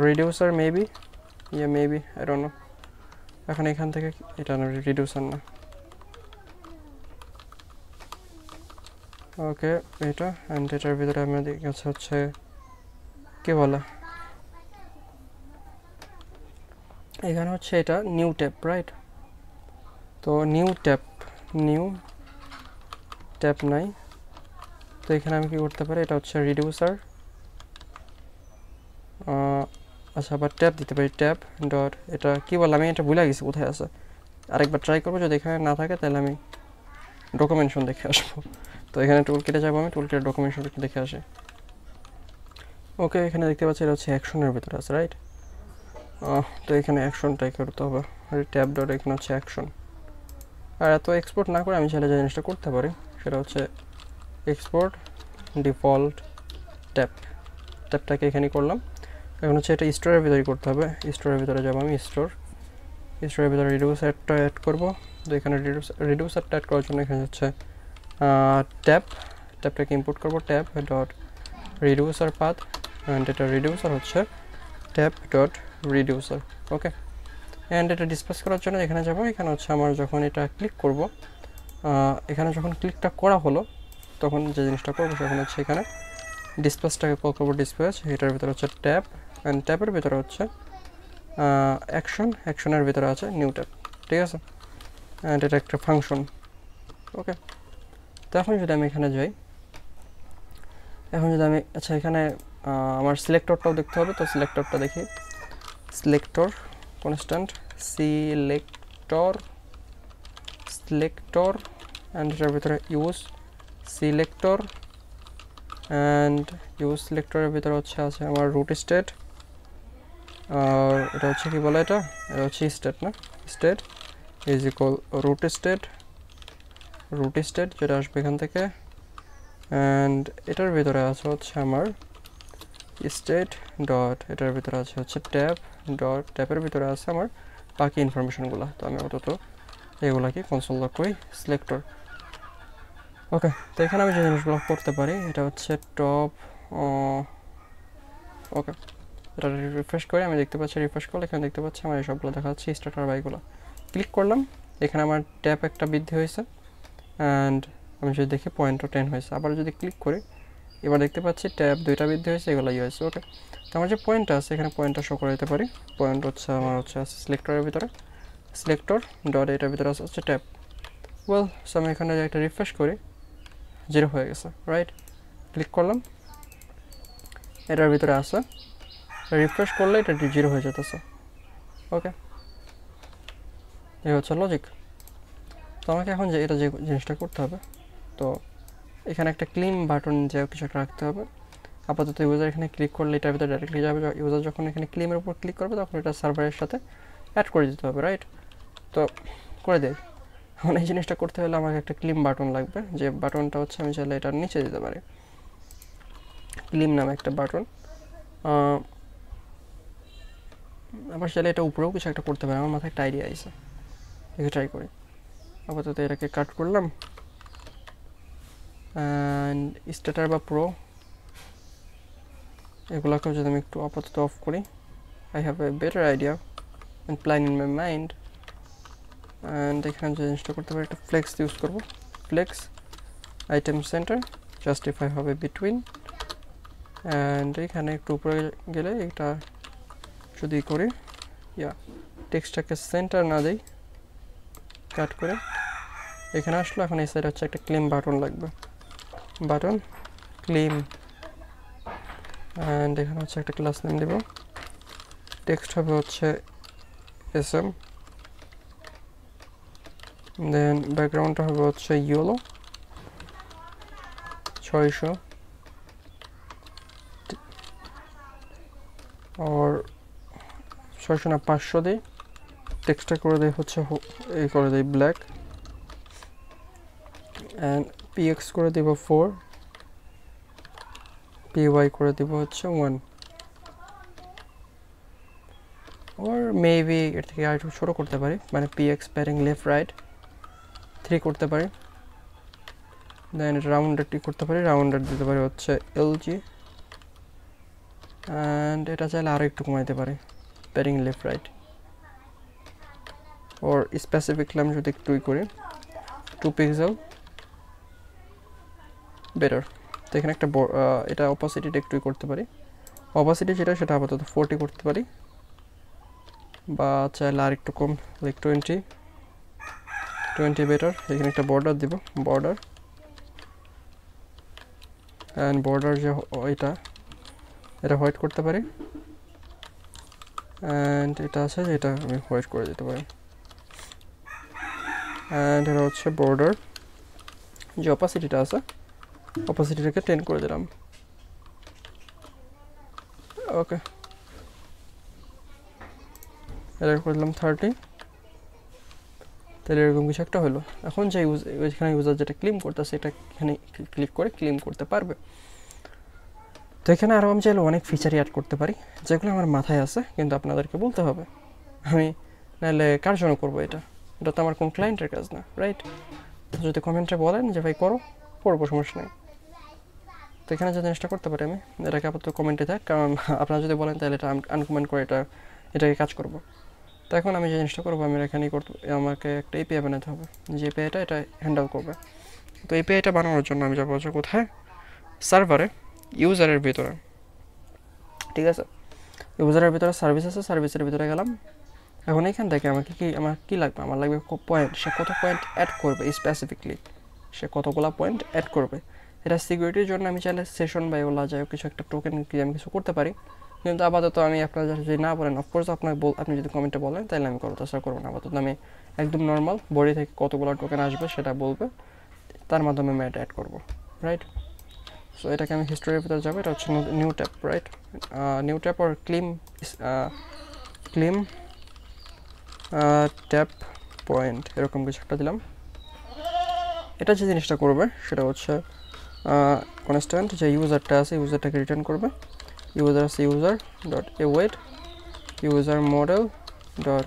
reducer maybe, maybe I don't no. এখন এখান থেকে এটা না, রিডিউসার না, ওকে এটা, অ্যান্ড এটার ভিতরে আমাদের কাছে হচ্ছে কি বলে, এখানে হচ্ছে এটা নিউ ট্যাপ, রাইট? তো নিউ ট্যাপ নাই, তো এখানে আমি কি করতে পারি, এটা হচ্ছে রিডিউসার, আচ্ছা আবার ট্যাপ দিতে পারি, ট্যাপ ডট, এটা কি বলে আমি এটা ভুলে গেছি কোথায় আছে, আরেকবার ট্রাই করবো, যদি এখানে না থাকে তাহলে আমি ডকুমেন্টেশন দেখে আসবো। তো এখানে টুল কেটে যাবো, আমি টুল কেটে ডকুমেন্টেশন দেখে আসি। ওকে, এখানে দেখতে পাচ্ছি এটা হচ্ছে অ্যাকশনের ভিতরে আছে, রাইট? তো এখানে অ্যাকশনটাই করতে হবে, ট্যাপ ডট এখানে হচ্ছে অ্যাকশন। আর এত এক্সপোর্ট না করে আমি চাইলে যে জিনিসটা করতে পারি সেটা হচ্ছে এক্সপোর্ট ডিফল্ট ট্যাপটাকে এখানে করলাম। এখন হচ্ছে এটা স্টোরের ভিতরে করতে হবে, স্টোরের ভিতরে যাবো আমি, স্টোরের ভিতরে রিডিউসারটা অ্যাড করবো। তো এখানে রিডিউসারটা অ্যাড করার জন্য এখানে হচ্ছে ট্যাপটাকে ইম্পোর্ট করবো, tap dot reducer path, and এটা রিডিউসার হচ্ছে tap dot reducer. Okay, and এটা ডিসপ্লেস করার জন্য এখানে যাবো, এখানে হচ্ছে আমার যখন এটা ক্লিক করব, এখানে যখন ক্লিকটা করা হলো তখন যে জিনিসটা করবো সেখানে হচ্ছে এখানে ডিসপ্লেসটাকে কল করবো, ডিসপ্লেস, এটার ভিতরে হচ্ছে ট্যাপ, অ্যান্ড ট্যাপের ভিতরে হচ্ছে অ্যাকশনের ভিতরে আছে নিউ ট্যাপ, ঠিক আছে? অ্যান্ড এটা একটা ফাংশন। ওকে, তো এখন যদি আমি এখানে যাই, আচ্ছা এখানে আমার সিলেক্টরটাও দেখতে হবে, তো সিলেক্টরটা দেখি, সিলেক্টর কনস্ট্যান্ট সিলেক্টর, অ্যান্ড এটার ভিতরে ইউজ সিলেক্টর, অ্যান্ড ইউজ সিলেক্টরের ভিতরে হচ্ছে আছে আমার রুট স্টেট, আর এটা হচ্ছে কি বলে, এটা হচ্ছে স্টেট না, state is equal root state যেটা আসবে এখান থেকে, অ্যান্ড এটার ভিতরে আছে হচ্ছে আমার স্টেট ডট, এটার ভিতরে আছে হচ্ছে ট্যাপ ডট, ট্যাপের ভিতরে আছে আমার বাকি ইনফরমেশনগুলো। তো আমি অন্তত এগুলাকে কনসোল লক করি, সিলেক্টর। ওকে, তো এখানে আমি যে জিনিসগুলো করতে পারি এটা হচ্ছে টপ, ওকে এটা রিফ্রেশ করে আমি দেখতে পাচ্ছি, রিফ্রেশ করলে এখানে দেখতে পাচ্ছি আমার এই সবগুলো দেখা যাচ্ছে, স্টার্টার বাইগুলো ক্লিক করলাম, এখানে আমার ট্যাপ একটা বৃদ্ধি হয়েছে, অ্যান্ড আমি যদি দেখি পয়েন্টও 10 হয়েছে। আবার যদি ক্লিক করি এবার দেখতে পাচ্ছি ট্যাব 2টা বৃদ্ধি হয়েছে, এগুলো হয়েছে। ওকে, তো আমার যে পয়েন্টটা আছে এখানে পয়েন্টটা শো করে দিতে পারি, পয়েন্ট হচ্ছে আমার হচ্ছে সিলেক্টরের ভিতরে, সিলেক্টর ডট, এটার ভিতরে আছে হচ্ছে ট্যাব। ওয়েল, সো আমি এখানে একটা রিফ্রেশ করি, 0 হয়ে গেছে, রাইট? ক্লিক করলাম, এটার ভিতরে আছে, রিফ্রেশ করলে এটা 0 হয়ে যেতেছে। ওকে, এই হচ্ছে লজিক। তো আমাকে এখন যে জিনিসটা করতে হবে, তো এখানে একটা ক্লিন বাটন যে কিছু একটা রাখতে হবে। আপাতত ইউজার এখানে ক্লিক করলে এটার ভিতরে ডাইরেক্টলি যাবে, ইউজার যখন এখানে ক্লিমের উপর ক্লিক করবে তখন এটা সার্ভারের সাথে অ্যাড করে দিতে হবে, রাইট? তো করে দেয়। এখন এই জিনিসটা করতে হলে আমাকে একটা ক্লিম বাটন লাগবে, যে বাটনটা হচ্ছে আমি চাইলে এটার নিচে দিতে পারি, ক্লিম নামে একটা বাটন। আবার চাইলে এটা উপরেও কিছু একটা করতে পারি, আমার মাথায় একটা আইডিয়া আছে, একে ট্রাই করি। আপাতত এটাকে কাট করলাম, অ্যান্ড স্টার্টার বা প্রো এগুলোকেও যদি আমি একটু আপাতত অফ করি, I have a better idea and plan in my mind. And এখানে যে জিনিসটা করতে পারি, একটা ফ্লেক্স ইউজ করবো, ফ্লেক্স আইটেম সেন্টার জাস্টিফাই হবে বিটুইন, অ্যান্ড এখানে একটু উপরে গেলে এটা যদি করি, টেক্সটটাকে সেন্টার না দেই, কাট করে এখানে আসলো। এখন এই সাইড হচ্ছে একটা ক্লেম বাটন লাগবে, বাটন ক্লেম, অ্যান্ড এখানে হচ্ছে একটা ক্লাস নেম দেব, টেক্সট হবে হচ্ছে এসএম, দেন ব্যাকগ্রাউন্ডটা হবে হচ্ছে ইয়েলো 600 আর 600 না 500 দিই, টেক্সটটা করে দেয় হচ্ছে এই করে দেয় ব্ল্যাক, অ্যান্ড পিএক্স করে দেব 4, পিওয়াই করে দেব হচ্ছে 1, ওর মেবি এর থেকে আর একটু ছোটো করতে পারি, মানে পিএক্স প্যারিং লেফট রাইট 3 করতে পারি, দেন রাউন্ডারটি করতে পারি, রাউন্ডার দিতে পারি হচ্ছে এলজি, অ্যান্ড এটা চাইলে আরও একটু কমাইতে পারি প্যারিং লেফট রাইট, ওর স্পেসিফিকলি আমি যদি একটুই করি 2 পিক্সেল বেটার। তো এখানে একটা এটা অপাসিটিটা একটুই করতে পারি, অপাসিটি যেটা সেটা আপাতত 40 করতে পারি, বা চাইলে আর একটু কম লাইক 20 বেটার। এখানে একটা বর্ডার দিব, বর্ডার, অ্যান্ড বর্ডার যে এটা হোয়াইট করতে পারি, অ্যান্ড এটা আছে যেটা আমি হোয়াইট করে দিতে পারি, অ্যান্ড এটা হচ্ছে বর্ডার যে অপাসিটিটা আছে অপাসিটিটাকে 10 করে দিলাম। ওকে, এটা করে দিলাম 30, তাহলে এরকম কিছু একটা হলো। এখন যে ওইখানে ইউজার যেটা ক্লেম করতেছে এটা এখানে ক্লিক করে ক্লেম করতে পারবে। তো এখানে আরও আমি চাইলে অনেক ফিচারই অ্যাড করতে পারি যেগুলো আমার মাথায় আছে, কিন্তু আপনাদেরকে বলতে হবে, আমি নাহলে কার জন্য করবো এটা তো আমার কোন ক্লায়েন্টের কাজ না, রাইট? তো যদি কমেন্টে বলেন যে ভাই করবো সমস্যা নেই, তো এখানে যে জিনিসটা করতে পারি আমি এটাকে আপাতত কমেন্টে থাক, কারণ আপনারা যদি বলেন তাহলে এটা আনকমেন্ট করে এটাকে কাজ করবো। তো এখন আমি যে জিনিসটা করবো আমি এখানেই আমাকে একটা এপিআই বানাতে হবে, যে এপিআইটা এটা হ্যান্ডেল করবে। তো এপিআইটা বানানোর জন্য আমি যাবো হচ্ছে কোথায়, সার্ভারে, ইউজারের ভিতরে, ঠিক আছে? ইউজারের ভিতরে সার্ভিস আছে, সার্ভিসের ভিতরে গেলাম। এখন এখান থেকে আমার কি লাগবে, আমার লাগবে পয়েন্ট, সে কত পয়েন্ট অ্যাড করবে স্পেসিফিকলি, সে কতগুলো পয়েন্ট অ্যাড করবে। এটা সিকিউরিটির জন্য আমি চাইলে সেশন বা এগুলো যাই কিছু একটা টোকেন কি আমি কিছু করতে পারি, কিন্তু আপাতত আমি আপনার যদি না বলেন, অফকোর্স আপনি যদি কমেন্টে বলেন তাহলে আমি করবো, তাছাড়া করবো না। আপাতত আমি একদম নর্মাল বডি থেকে কতগুলো টোকেন আসবে সেটা বলবে, তার মাধ্যমে আমি এটা অ্যাড করবো, রাইট? সো এটাকে আমি হিস্টোরির ভিতরে যাবো, এটা হচ্ছে new tab, right? New tab আর ক্লিম ট্যাপ পয়েন্ট এরকম কিছু একটা দিলাম। এটা যে জিনিসটা করবে সেটা হচ্ছে কনস্ট্যান্ট যে ইউজারটা আছে ইউজারটাকে রিটার্ন করবে, ইউজার আছে user dot await user model dot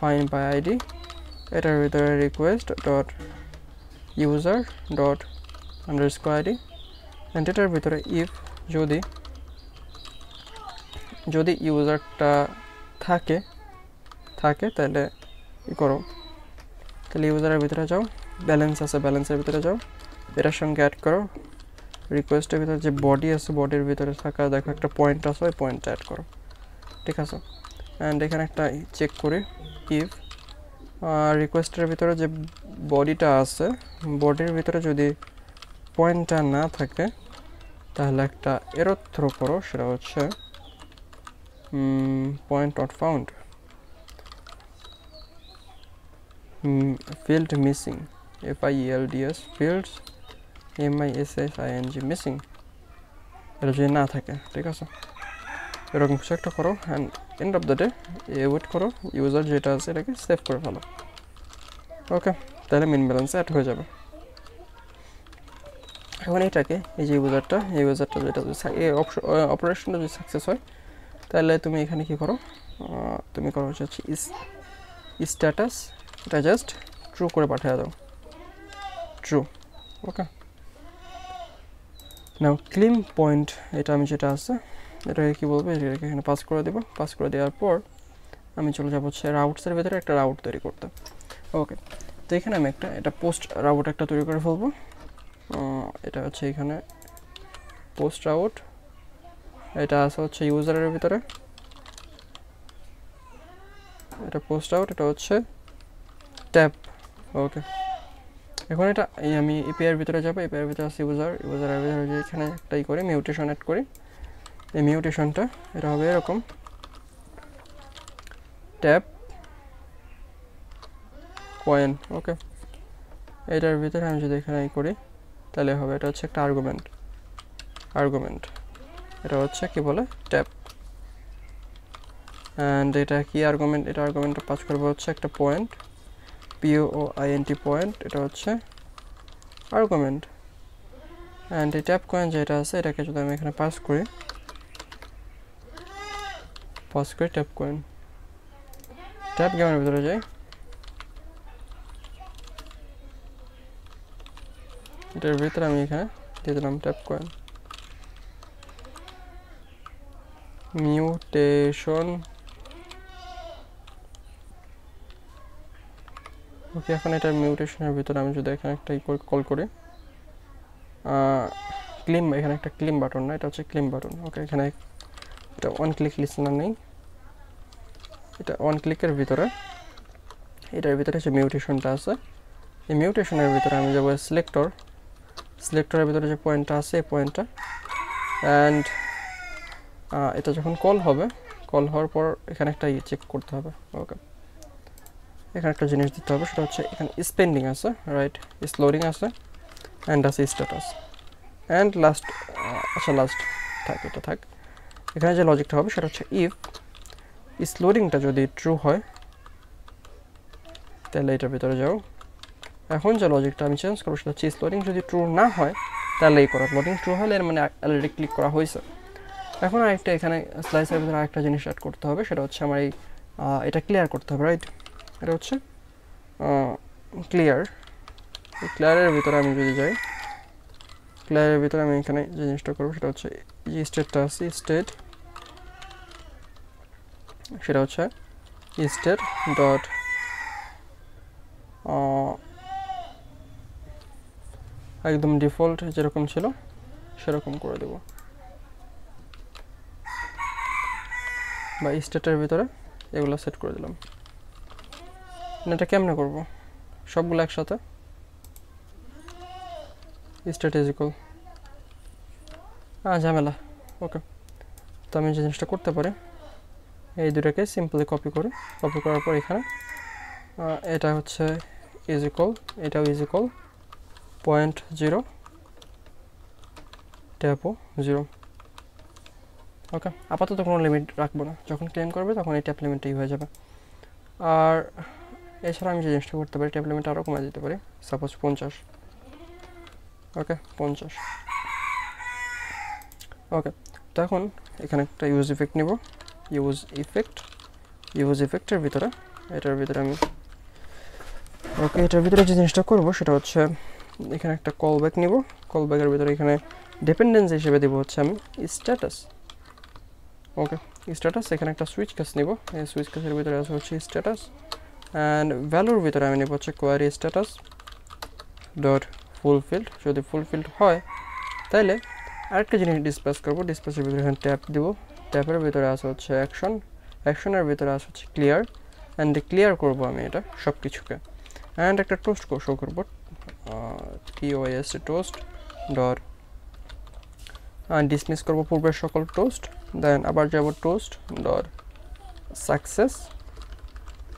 find by ID, এটার ভিতরে request dot user dot underscore ID, and এটার ভিতরে ইফ যদি ইউজারটা থাকে তাহলে ই করো, তাহলে ইউজারের ভিতরে যাও, ব্যালেন্স আছে ব্যালেন্সের ভিতরে যাও, এটার সঙ্গে অ্যাড করো, রিকোয়েস্টের ভিতরে যে বডি আছে বডির ভিতরে থাকা দেখো একটা পয়েন্ট আছে, ওই পয়েন্টটা অ্যাড করো, ঠিক আছে? অ্যান্ড এখানে একটা চেক করি, ইফ রিকোয়েস্টের ভিতরে যে বডিটা আছে বডির ভিতরে যদি পয়েন্টটা না থাকে তাহলে একটা এরর থ্রো করো, সেটা হচ্ছে point not found, field missing, FIELDS fields MISSING missing, এটা যদি না থাকে, ঠিক আছে? এরকম কিছু একটা করো, and end of the day wait করো, ইউজার যেটা আছে এটাকে সেভ করে ফেলো। ওকে, তাহলে মিন ব্যালেন্সে অ্যাড হয়ে যাবে। এখন এটাকে এই ইউজারটা যেটা এই অপারেশনটা যদি সাকসেস হয় তাহলে তুমি এখানে কি করো, তুমি করো হচ্ছে স্ট্যাটাস, এটা জাস্ট ট্রু করে পাঠিয়ে দাও, ট্রু। ওকে, নাও ক্লিম পয়েন্ট এটা আমি যেটা আছে এটাকে কী বলবো, এটাকে এখানে পাস করে দেবো, পাস করে দেওয়ার পর আমি চলে যাবো হচ্ছে রাউটসের ভেতরে একটা রাউট তৈরি করতে। ওকে, তো এখানে আমি এটা পোস্ট রাউট একটা তৈরি করে ফেলবো, এটা হচ্ছে এখানে পোস্ট রাউট, এটা আছে হচ্ছে ইউজারের ভিতরে, এটা পোস্ট আউট, এটা হচ্ছে ট্যাব। ওকে, এখন এটা আমি এপিআইয়ের ভিতরে যাবো, এপিআইয়ের ভিতরে আছে ইউজারের ভিতরে এখানে একটাই করি মিউটেশন অ্যাড করি, এই মিউটেশনটা এটা হবে এরকম, ট্যাপ কয়েন। ওকে, এটার ভিতরে আমি যদি এখানে করি তাহলে হবে এটা হচ্ছে একটা আর্গুমেন্ট, এটা হচ্ছে কি বলে ট্যাপ। অ্যান্ড এটা কি আর্গুমেন্ট, এটা আর্গুমেন্টটা পাস করবো হচ্ছে একটা পয়েন্ট, POINT পয়েন্ট, এটা হচ্ছে আর্গুমেন্ট। অ্যান্ড এই ট্যাপ কয়েন যেটা আছে এটাকে যদি আমি এখানে পাস করি ট্যাপ কয়েন, ট্যাপ গেমের ভিতরে যাই, এটার ভিতরে আমি এখানে দিয়ে দিলাম ট্যাপ কয়েন, মিউটেশন। ওকে, এখন এটার মিউটেশনের ভিতরে আমি যদি এখানে একটা কল করি, ক্লিম, এখানে একটা ক্লিম বাটন না, এটা হচ্ছে ক্লিম বাটন। ওকে, এখানে এটা ওয়ান ক্লিক লিসেনার নেই, এটা ওয়ান ক্লিকের ভিতরে, এটার ভিতরে যে মিউটেশনটা আছে, এই মিউটেশনের ভিতরে আমি যাবো সিলেক্টরের ভিতরে যে পয়েন্টটা আছে এই পয়েন্টটা। অ্যান্ড এটা যখন কল হওয়ার পর এখানে একটা চেক করতে হবে। ওকে, এখানে একটা জিনিস দিতে হবে, সেটা হচ্ছে এখানে স্পেন্ডিং আছে, রাইট, লোডিং আছে, অ্যান্ড আছে স্ট্যাটাস, অ্যান্ড লাস্ট, আচ্ছা লাস্ট থাক, এটা থাক। এখানে যে লজিকটা হবে সেটা হচ্ছে ইফ লোডিংটা যদি ট্রু হয় তাহলে এটার ভিতরে যাও। এখন যে লজিকটা আমি চেঞ্জ করবো সেটা হচ্ছে লোডিং যদি ট্রু না হয় তাহলে এই করা, লোডিং ট্রু হলে এর মানে অলরেডি ক্লিক করা হয়েছে। এখন আরেকটা এখানে স্লাইসের ভিতরে আরেকটা জিনিস অ্যাড করতে হবে, সেটা হচ্ছে আমার এই এটা ক্লিয়ার করতে হবে, রাইট, এটা হচ্ছে ক্লিয়ারের ভিতরে আমি যদি যাই, ক্লিয়ারের ভিতরে আমি এখানে যে জিনিসটা করবো সেটা হচ্ছে যে স্টেটটা আছে স্টেট, সেটা হচ্ছে স্টেট ডট একদম ডিফল্ট যেরকম ছিল সেরকম করে দেব, বা স্টেটের ভিতরে এগুলো সেট করে দিলাম। এটা কেমনে করব, সবগুলো একসাথে, স্টেট ইজ ইকুয়াল, ঝামেলা। ওকে, তো আমি যে জিনিসটা করতে পারি এই দুটাকে সিম্পলি কপি করার পর এখানে এটা হচ্ছে ইজ ইকুয়াল, এটাও ইজ ইকুয়াল 0.0 ট্যাপও 0। ওকে, আপাতত কোনো লিমিট রাখবো না, যখন ক্লেম করবে তখন এই ট্যাপ লিমিটটাই হয়ে যাবে। আর এছাড়া আমি যে জিনিসটা করতে পারি, ট্যাপ লিমিট আরও কমে দিতে পারি, সাপোজ 50। ওকে, 50। ওকে, তো এখন এখানে একটা ইউজ ইফেক্ট নিব, ইউজ ইফেক্টের ভিতরে এটার ভিতরে আমি এটার ভিতরে যে জিনিসটা করব সেটা হচ্ছে এখানে একটা কলব্যাক নিব, কলব্যাকের ভিতরে এখানে ডিপেন্ডেন্সি হিসেবে দেবো হচ্ছে আমি স্ট্যাটাস। ওকে, স্ট্যাটাস, এখানে একটা সুইচ কেস নিব, এই সুইচ কেসের ভিতরে আছে হচ্ছে স্ট্যাটাস, অ্যান্ড ভ্যালুর ভিতরে আমি নেব হচ্ছে কোয়ারি স্ট্যাটাস ডট ফুলফিল্ড। যদি ফুলফিল্ড হয় তাহলে আরেকটা জিনিস ডিসপ্লেস করবো, ডিসপ্লেসের ভিতরে এখানে ট্যাপ দিব, ট্যাপের ভিতরে আছে হচ্ছে অ্যাকশনের ভিতরে আছে হচ্ছে ক্লিয়ার, অ্যান্ড ক্লিয়ার করবো আমি এটা সব কিছুকে। অ্যান্ড একটা টোস্ট শো করবো, TOST টোস্ট ডট, ডিসমিস করবো পূর্বের সকল টোস্ট, দেন আবার যাব টোস্ট ডট সাকসেস,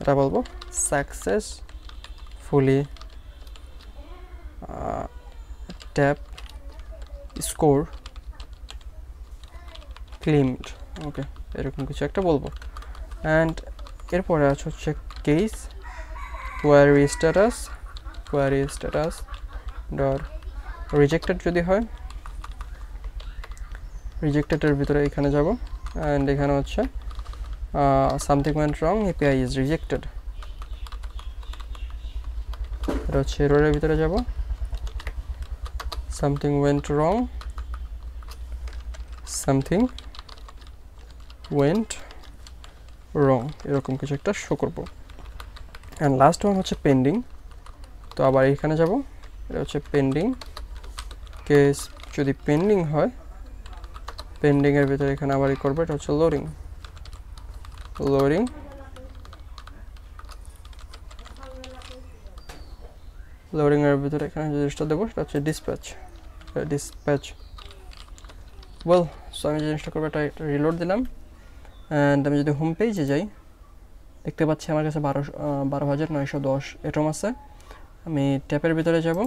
এটা বলবো successfully tap score claimed. Okay, এরকম কিছু একটা বলবো। অ্যান্ড এরপরে আছে হচ্ছে case query status dot rejected, যদি হয় রিজেক্টেডের ভিতরে এখানে যাব, অ্যান্ড এখানে হচ্ছে something went wrong, API is rejected, এটা হচ্ছে এররের ভিতরে যাব, সামথিং ওয়েন্ট রং, এরকম কিছু একটা শো করবো। অ্যান্ড লাস্ট ওয়ান হচ্ছে পেন্ডিং, তো আবার এখানে যাব, এটা হচ্ছে পেন্ডিং কেস, যদি পেন্ডিং হয় পেন্ডিংয়ের ভিতরে এখানে আবার করবো, এটা হচ্ছে লোডিংয়ের ভিতরে এখানে যে জিনিসটা দেবো সেটা হচ্ছে ডিসপ্যাচ। ওয়েল, সো আমি যে জিনিসটা করবো এটা রিলোড দিলাম, অ্যান্ড আমি যদি হোম পেজে যাই দেখতে পাচ্ছি আমার কাছে 12,910 এটম আছে। আমি ট্যাপের ভিতরে যাব,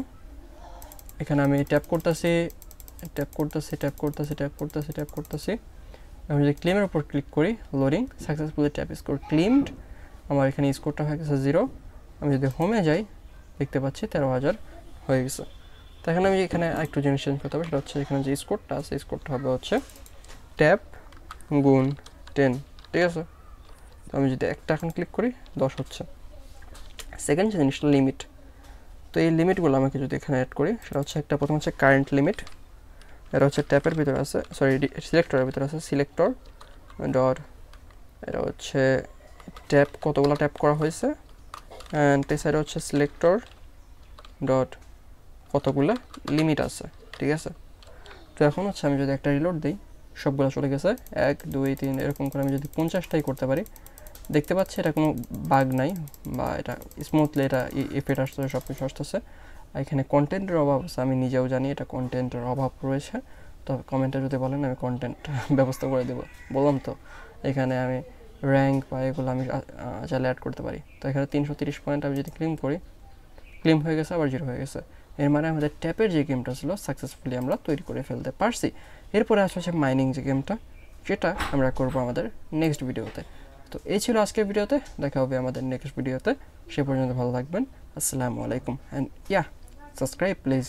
এখানে আমি ট্যাপ করতেছি। আমি যদি ক্লেমের উপর ক্লিক করি, loading successfully tap score claimed, আমার এখানে স্কোরটা হয়ে গেছে 0। আমি যদি হোমে যাই দেখতে পাচ্ছি 13,000 হয়ে গেছে। তো এখানে আমি এখানে আরেকটু জিনিস চেঞ্জ করতে হবে, সেটা হচ্ছে এখানে যে স্কোরটা আছে স্কোরটা হবে হচ্ছে ট্যাপ গুণ 10, ঠিক আছে। তো আমি যদি একটা এখন ক্লিক করি 10 হচ্ছে। সেকেন্ড যে জিনিসটা লিমিট, তো এই লিমিটগুলো আমাকে যদি এখানে অ্যাড করি, সেটা হচ্ছে একটা প্রথম হচ্ছে কারেন্ট লিমিট, এটা হচ্ছে ট্যাপের ভিতরে আছে, সরি সিলেক্টরের ভিতরে আছে, সিলেক্টর ডট, এটা হচ্ছে ট্যাপ কতগুলো ট্যাপ করা হয়েছে, অ্যান্ড এই সাইডে হচ্ছে সিলেক্টর ডট কতগুলো লিমিট আছে, ঠিক আছে। তো এখন হচ্ছে আমি যদি একটা রিলোড দিই, সবগুলো চলে গেছে 1 2 3 এরকম করে আমি যদি 50টাই করতে পারি, দেখতে পাচ্ছি এটা কোনো বাগ নাই বা এটা স্মুথলি এটা ইফেক্ট আসতেছে, সব কিছু আসতেছে। এখানে কন্টেন্টের অভাব আছে, আমি নিজেও জানি এটা কন্টেন্টের অভাব রয়েছে। তো কমেন্টে যদি বলেন আমি কন্টেন্ট ব্যবস্থা করে দেবো, বললাম তো। এখানে আমি র্যাঙ্ক বা এগুলো আমি চাইলে অ্যাড করতে পারি। তো এখানে 330 পয়েন্ট আমি যদি ক্লেম হয়ে গেছে, আবার 0 হয়ে গেছে। এর মানে আমাদের ট্যাপের যে গেমটা ছিল সাকসেসফুলি আমরা তৈরি করে ফেলতে পারছি। এরপরে আসছে মাইনিং যে গেমটা, সেটা আমরা করবো আমাদের নেক্সট ভিডিওতে। তো এই ছিল আজকের ভিডিওতে, দেখা হবে আমাদের নেক্সট ভিডিওতে। সে পর্যন্ত ভালো থাকবেন। আসসালামু আলাইকুম, অ্যান্ড সাবস্ক্রাইব প্লিজ।